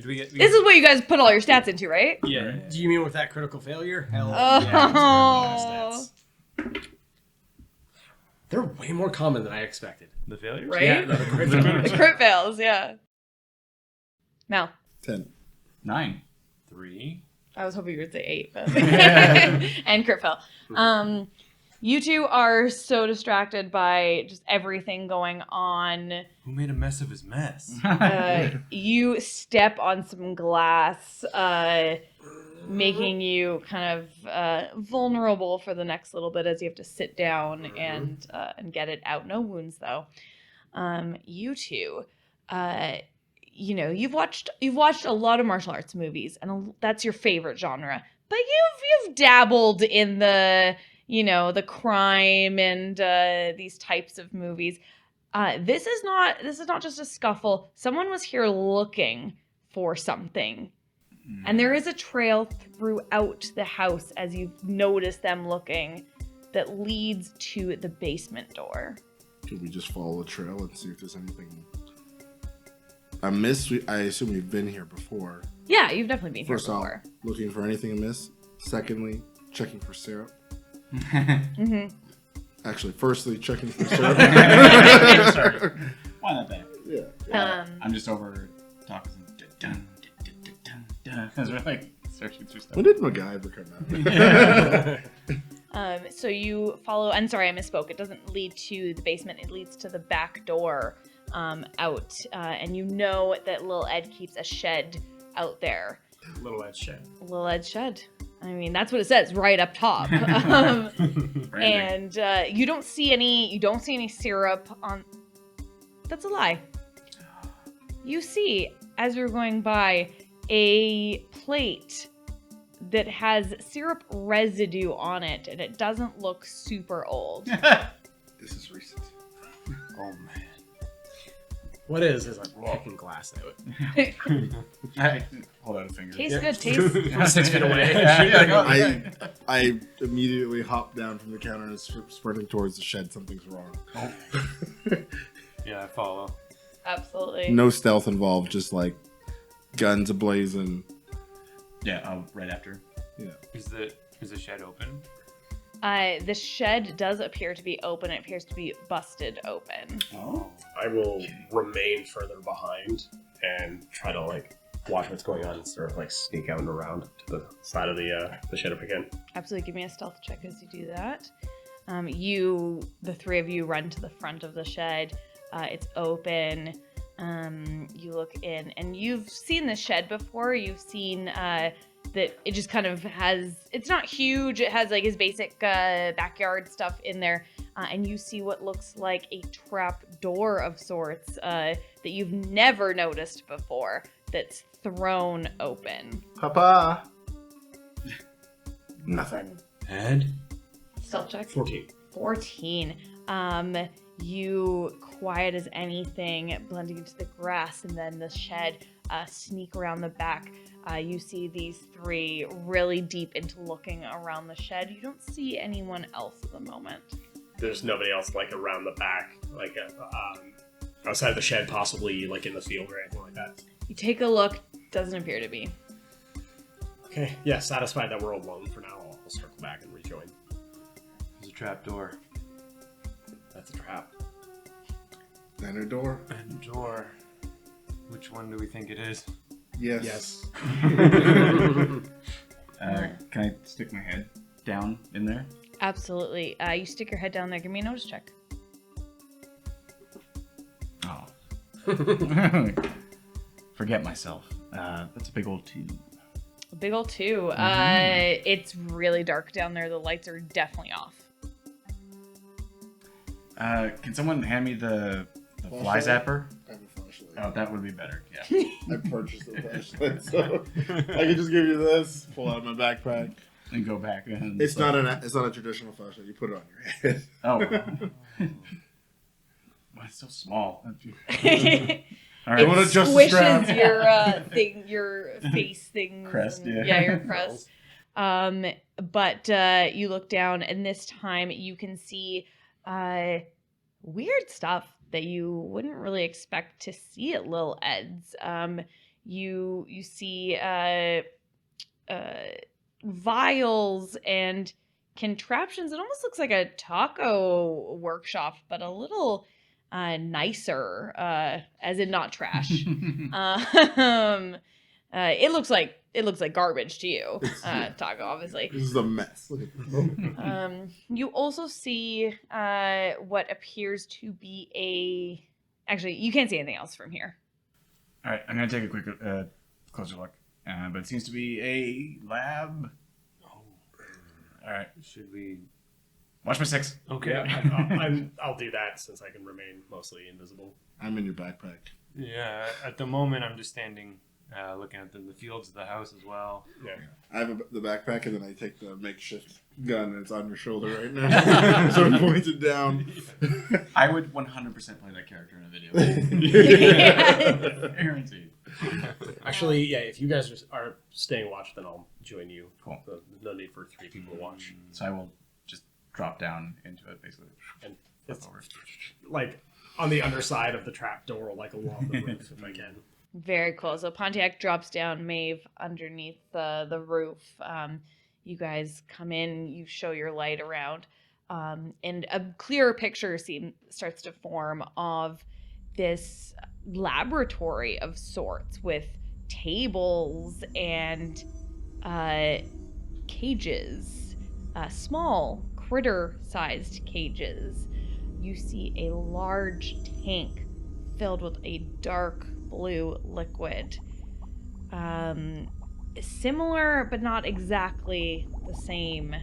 we get? This is what you guys put all your stats into, right? Yeah. Do you mean with that critical failure? Hell Oh. yeah. That's- They're way more common than I expected. The failures. Right? Yeah, the crit failure. The crit fails, yeah. Mal. 10. 9. 3. I was hoping you would say 8, but and crit fail. You two are so distracted by just everything going on. Who made a mess of his mess? You step on some glass, making you kind of vulnerable for the next little bit as you have to sit down and get it out. No wounds though. You two, you've watched a lot of martial arts movies, and that's your favorite genre. But you've dabbled in the the crime and these types of movies. This is not just a scuffle. Someone was here looking for something. And there is a trail throughout the house as you notice them looking that leads to the basement door. Should we just follow the trail and see if there's anything amiss? I assume we've been here before. Yeah, you've definitely been First here off, before. looking for anything amiss. Secondly, checking for syrup. Mm-hmm. Actually, firstly, checking for syrup. Sorry. Why not that? Yeah. I'm just over talking. As we're like searching through stuff. When did MacGyver come out? So you follow, and sorry, I misspoke. It doesn't lead to the basement. It leads to the back door out. And you know that Lil Ed keeps a shed out there. Little Ed shed. Lil Ed shed. I mean, that's what it says right up top. And you don't see any syrup on. That's a lie. You see, as you're going by, a plate that has syrup residue on it, and it doesn't look super old. This is recent. Oh man. What is like kicking glass out? I hold out a finger. Tastes good. Tastes. 6 feet away. I immediately hop down from the counter and sprinting towards the shed. Something's wrong. Yeah, I follow. Absolutely. No stealth involved, just like guns ablazing. Yeah, right after. Yeah. Is the shed open? The shed does appear to be open. It appears to be busted open. Oh. I will remain further behind and try to watch what's going on and sort of sneak out and around to the side of the shed up again. Absolutely. Give me a stealth check as you do that. The three of you run to the front of the shed. It's open. You look in, and you've seen the shed before. You've seen that it just kind of has. It's not huge. It has his basic backyard stuff in there, and you see what looks like a trap door of sorts that you've never noticed before. That's thrown open. Papa. Nothing. Ed? Stealth check. 14. You, quiet as anything, blending into the grass, and then the shed, sneak around the back. You see these three really deep into looking around the shed. You don't see anyone else at the moment. There's nobody else around the back, outside of the shed, possibly in the field or anything like that. You take a look, doesn't appear to be. Okay, yeah, satisfied that we're alone for now, I'll circle back and rejoin. There's a trap door. That's a trap. Inner door. And door. Which one do we think it is? Yes. Can I stick my head down in there? Absolutely. You stick your head down there. Give me a notice check. Oh. Forget myself. That's a big old 2. A big old 2. It's really dark down there. The lights are definitely off. Can someone hand me the fly Flashlight? zapper? I have a flashlight. Oh, that would be better. Yeah. I purchased the flashlight, so I can just give you this. Pull out my backpack. And go back. And It's not a traditional flashlight. You put it on your head. Oh. Why it's so small? It All right. wanna adjust the strap. squishes your face things. Crest, and- yeah. your crest. But you look down, and this time you can see weird stuff that you wouldn't really expect to see at Lil Ed's. You see vials and contraptions. It almost looks like a taco workshop, but a little nicer, as in not trash. It looks like garbage to you, taco, obviously. This is a mess. Look at this. You also see what appears to be a. Actually, you can't see anything else from here. All right, I'm gonna take a quick closer look, but it seems to be a lab. All right, Should we? watch my 6. Okay. Yeah, I'll do that since I can remain mostly invisible. I'm in your backpack. Yeah, at the moment I'm just standing looking at the fields of the house as well. Yeah. I have the backpack, and then I take the makeshift gun that's on your shoulder right now. So it points it down. I would 100% play that character in a video. Guaranteed. Actually, yeah, if you guys are staying watch, then I'll join you. Cool. So there's no need for 3 people to watch. So I will just drop down into it, basically. And Flip it's over. like on the underside of the trap door, like along the roof, if I can. Very cool. So Pontiac drops down Maeve underneath the roof. You guys come in, you show your light around, and a clearer picture starts to form of this laboratory of sorts with tables and cages, small critter-sized cages. You see a large tank filled with a dark blue liquid. Similar, but not exactly the same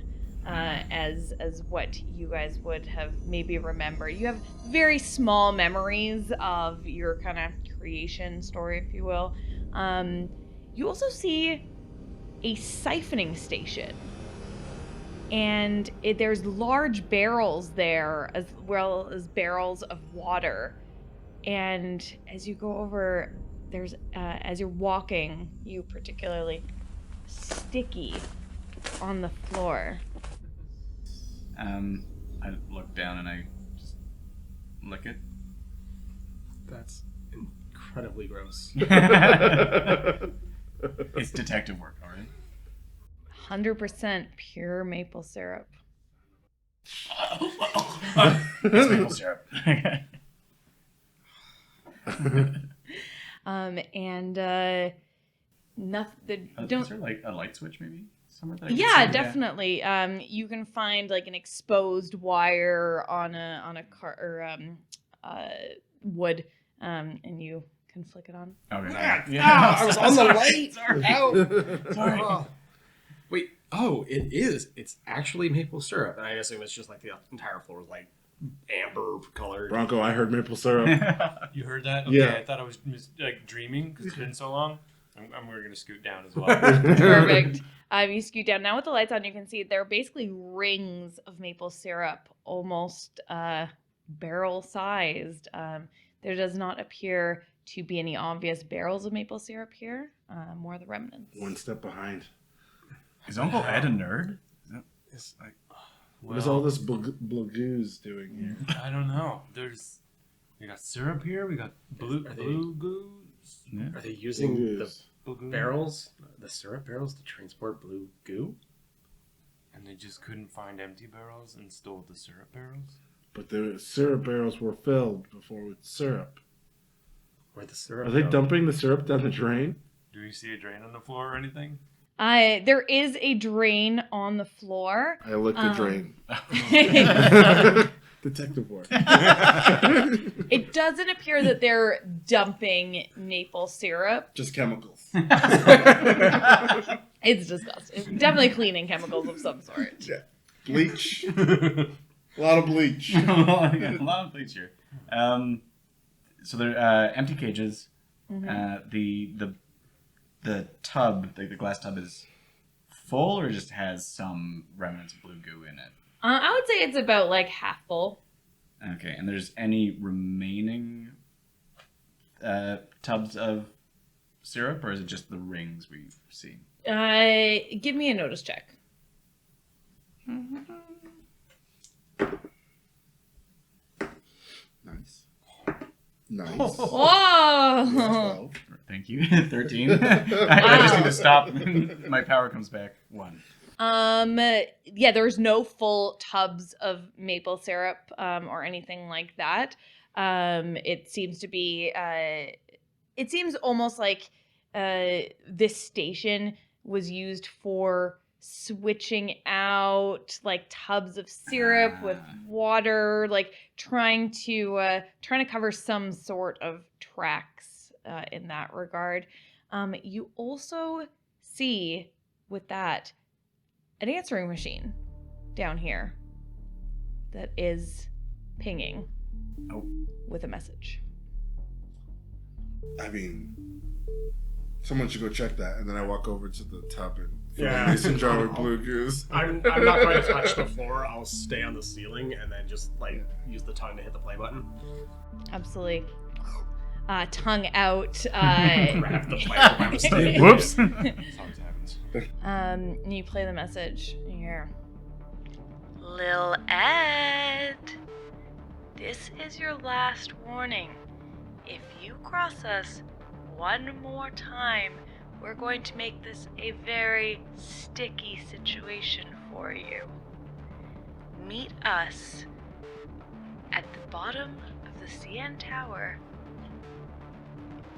as what you guys would have maybe remember. You have very small memories of your kind of creation story, if you will. You also see a siphoning station. And there's large barrels there, as well as barrels of water. And as you go over, there's as you're walking, you particularly sticky on the floor. I look down and I just lick it. That's incredibly gross. It's detective work, all right? 100% pure maple syrup. It's maple syrup. Nothing. Is Don't. there like a light switch maybe somewhere that I can Yeah, see? definitely. You can find like an exposed wire on a car or wood, and you can flick it on. Okay. I was on the light. Sorry. Ow. Sorry. Oh. Wait. Oh, it is. It's actually maple syrup, and I assume it's just like the entire floor is like amber colored. Bronco, I heard maple syrup. You heard that? Okay, Yeah. I thought I was like dreaming because it's been so long. We're gonna scoot down as well. Perfect. You scoot down. Now with the lights on, you can see there are basically rings of maple syrup, almost barrel-sized. There does not appear to be any obvious barrels of maple syrup here. More the remnants. One step behind. Is Uncle Ed a nerd? It's like, What is all this blagoo's doing here? I don't know. We got syrup here. We got blue goose. Yeah. are they using Blagoo's. Blue goo. barrels, the syrup barrels, to transport blue goo? And they just couldn't find empty barrels and stole the syrup barrels. But the syrup barrels were filled before with syrup. Where the syrup? Are they go? dumping the syrup down the drain? Do you see a drain on the floor or anything? There is a drain on the floor. I licked the drain. It Detective work. doesn't appear that they're dumping maple syrup. Just chemicals. It's disgusting. Definitely cleaning chemicals of some sort. Yeah. Bleach. A lot of bleach. A lot of bleach here. So they're empty cages. Mm-hmm. The tub, the glass tub, is full or just has some remnants of blue goo in it? I would say it's about like half full. Okay, and there's any remaining tubs of syrup, or is it just the rings we've seen? Give me a notice check. Nice. Nice. Whoa! 12. Thank you. 13. I just need to stop. My power comes back. 1. Yeah, there's no full tubs of maple syrup or anything like that. It seems to be it seems almost like this station was used for switching out like tubs of syrup with water, like trying to cover some sort of tracks in that regard. You also see with that an answering machine down here that is pinging with a message. I mean, Someone should go check that. And then I walk over to the tub and fill Yeah. a mason jar with blue goose. I'm not going to touch the floor. I'll stay on the ceiling and then just use the tongue to hit the play button. Absolutely. Tongue out. Grab the player by mistake. Whoops. This always happens. And you play the message. You hear, Lil Ed, this is your last warning. If you cross us one more time, we're going to make this a very sticky situation for you. Meet us at the bottom of the CN Tower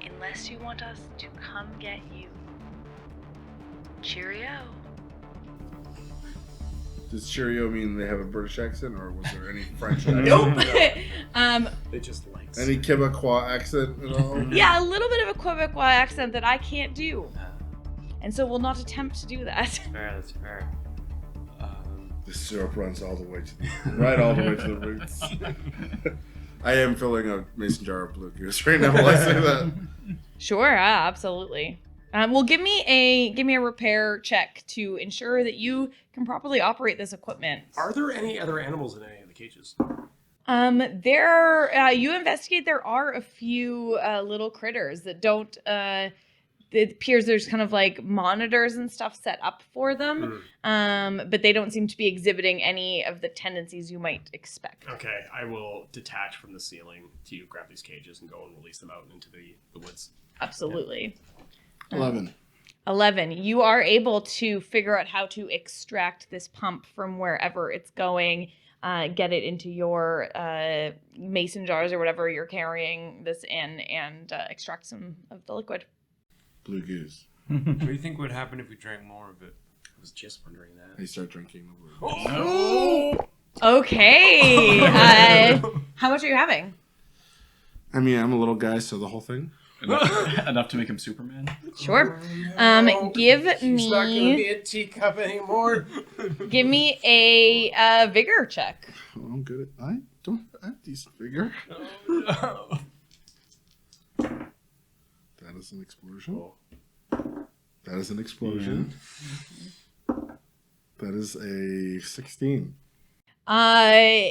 unless you want us to come get you. Cheerio. Does Cheerio mean they have a British accent, or was there any French accent? Nope. They just like. Any Quebecois accent at all? Yeah, a little bit of a Quebecois accent that I can't do. And so we'll not attempt to do that. That's fair. The syrup runs all the way to all the way to the roots. I am filling a mason jar of blue goose right now while I say that. Sure, absolutely. Well, give me a repair check to ensure that you can properly operate this equipment. Are there any other animals in any of the cages? You investigate. There are a few little critters that don't. It appears there's kind of like monitors and stuff set up for them, but they don't seem to be exhibiting any of the tendencies you might expect. Okay, I will detach from the ceiling to grab these cages and go and release them out into the woods. Absolutely. 11. 11. You are able to figure out how to extract this pump from wherever it's going, get it into your mason jars or whatever you're carrying this in, and extract some of the liquid. Blue goose. What do you think would happen if we drank more of it? I was just wondering that. I start drinking the blue goose. Oh! Okay. How much are you having? I mean, I'm a little guy, so the whole thing. Enough to make him Superman. Sure. Give It's not going to me be a teacup anymore. a vigor check. Oh, I'm good at. I don't have decent figure. That is an explosion. That is an explosion. That is a 16.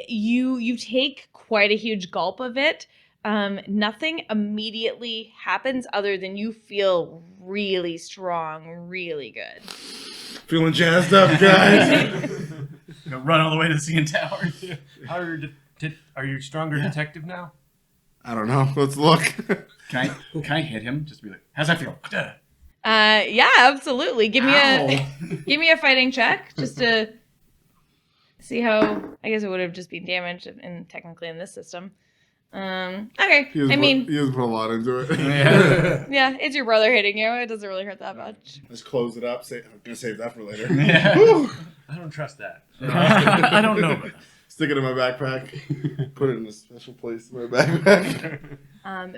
You take quite a huge gulp of it. Nothing immediately happens other than you feel really strong, really good. Feeling jazzed up, guys. Go run all the way to the CN Tower. How are you a stronger detective now? I don't know. Let's look. Can I hit him? Just be like, how's that feel? Yeah, absolutely. Give me Ow. give me a fighting check just to see how. I guess it would have just been damage technically in this system. Okay. He doesn't put a lot into it. Yeah, it's your brother hitting you. It doesn't really hurt that much. Let's close it up. I'm gonna save that for later. Yeah. Whew. I don't trust that. I don't know. Stick it in my backpack. Put it in a special place in my backpack.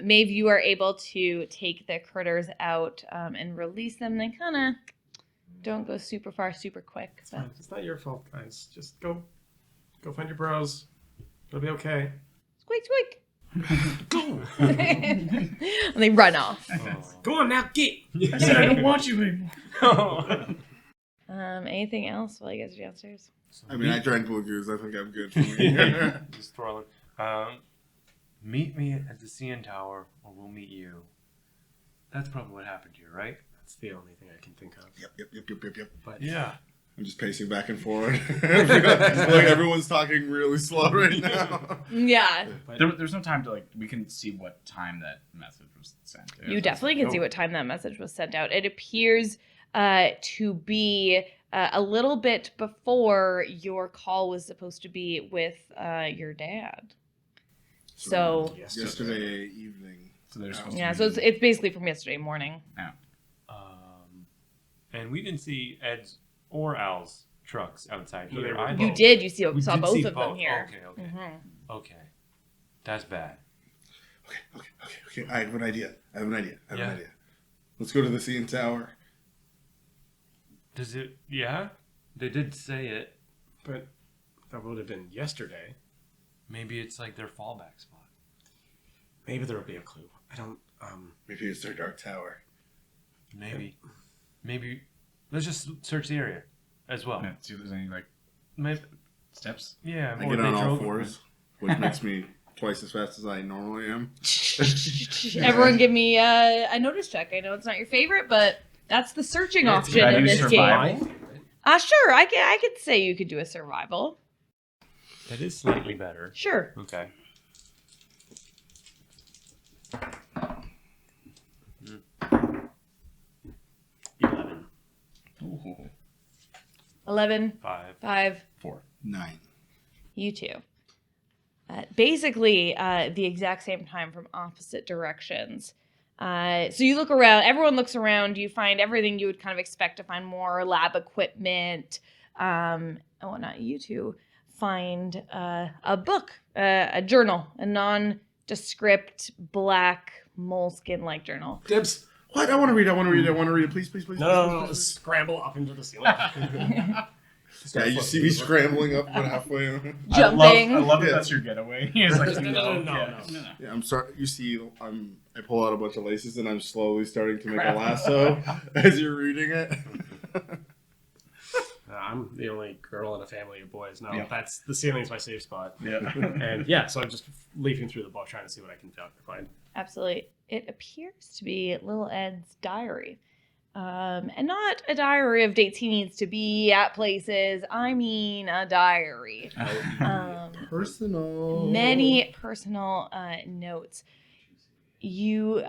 Maeve, you are able to take the critters out and release them. They kind of don't go super far, super quick. It's fine. It's not your fault, guys. Just go find your bros. It'll be okay. Squeak, squeak. And they run off. Go on now, get. I said I don't want you anymore. Anything else while you guys are downstairs? I mean, I drank blue goose. I think I'm good for me. Just throw it. Meet me at the CN Tower, or we'll meet you. That's probably what happened here, right? That's the only thing I can think of. Yep. But Yeah. I'm just pacing back and forth. Like everyone's talking really slow right now. Yeah. There's no time to we can see what time that message was sent. You definitely can see what time that message was sent out. It appears to be a little bit before your call was supposed to be with your dad. So yesterday evening. So there's it's basically from yesterday morning. Yeah. And we didn't see Ed's or Al's trucks outside here either. You did. You saw We both did see of them both. here. Okay. Mhm. Okay. That's bad. Okay. I have an idea. Let's go to the CN Tower. Does it? Yeah? They did say it. But that would have been yesterday. Maybe it's like their fallback spot. Maybe there will be a clue. I don't. Maybe it's their dark tower. Maybe let's just search the area as well. Yeah, see if there's any like Maybe, steps. yeah, I or get they on all drove- fours, which makes me twice as fast as I normally am. Everyone give me a notice check. I know it's not your favorite, but that's the searching option I in do this survival. game. Sure, I could say you could do a survival. That is slightly better. Sure. Okay. Mm. 11. Ooh. 11, 5. 5, 4. 9. you two. Basically, the exact same time from opposite directions. So you look around, everyone looks around, you find everything you would kind of expect to find, more lab equipment, and whatnot. You two find a book, a journal, a nondescript black moleskin-like journal. Dibs. What? I want to read it. Please, please, please. No. please. Scramble up into the ceiling. Yeah, you see me scrambling up about halfway. Jumping. I love that Yeah. that's your getaway. He's like, No. Yeah, I'm sorry. You see, I pull out a bunch of laces and I'm slowly starting to make a lasso as you're reading it. I'm the only girl in a family of boys. No, Yeah. that's the ceiling's my safe spot. Yeah. And yeah, so I'm just leafing through the book trying to see what I can find. Absolutely. It appears to be Little Ed's diary. And not a diary of dates he needs to be at places. I mean a diary. Personal. Many personal notes. You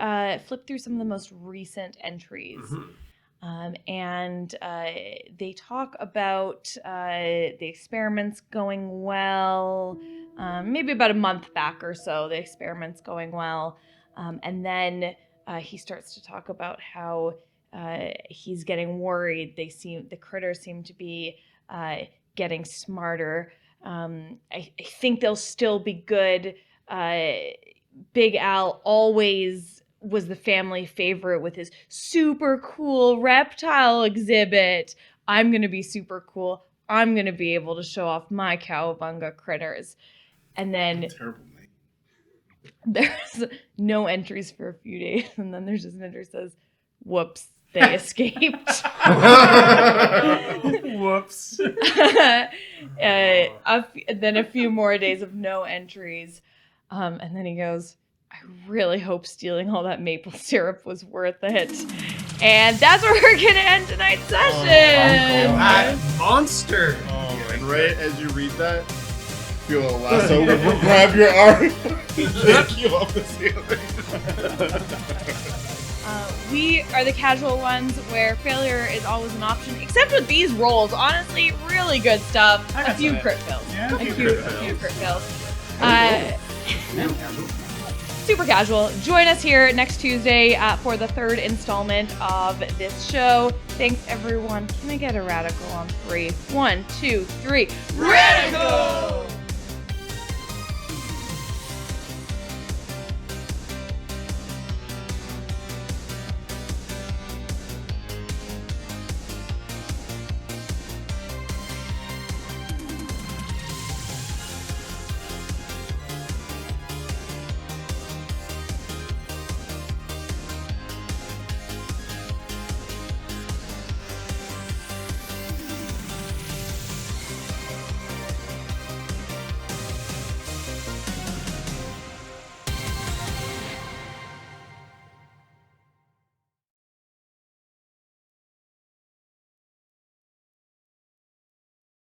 flip through some of the most recent entries. And they talk about the experiments going well. Maybe about a month back or so, the experiments going well. And then he starts to talk about how he's getting worried. The critters seem to be getting smarter. I think they'll still be good. Big Al always was the family favorite with his super cool reptile exhibit. I'm going to be super cool. I'm going to be able to show off my Cowabunga critters. And then Terrible name. there's no entries for a few days. And then there's just an entry that says, whoops, they escaped. Whoops. Then a few more days of no entries. And then he goes, I really hope stealing all that maple syrup was worth it. And that's where we're going to end tonight's session. That monster! And right as you read that, feel a lasso grab your arm, take you off the ceiling. We are the casual ones where failure is always an option, except with these rolls. Honestly, really good stuff. A few crit fails. Yeah, A few crit fails. Super casual. Join us here next Tuesday for the third installment of this show. Thanks, everyone. Can I get a radical on 3? 1, 2, 3. Radical!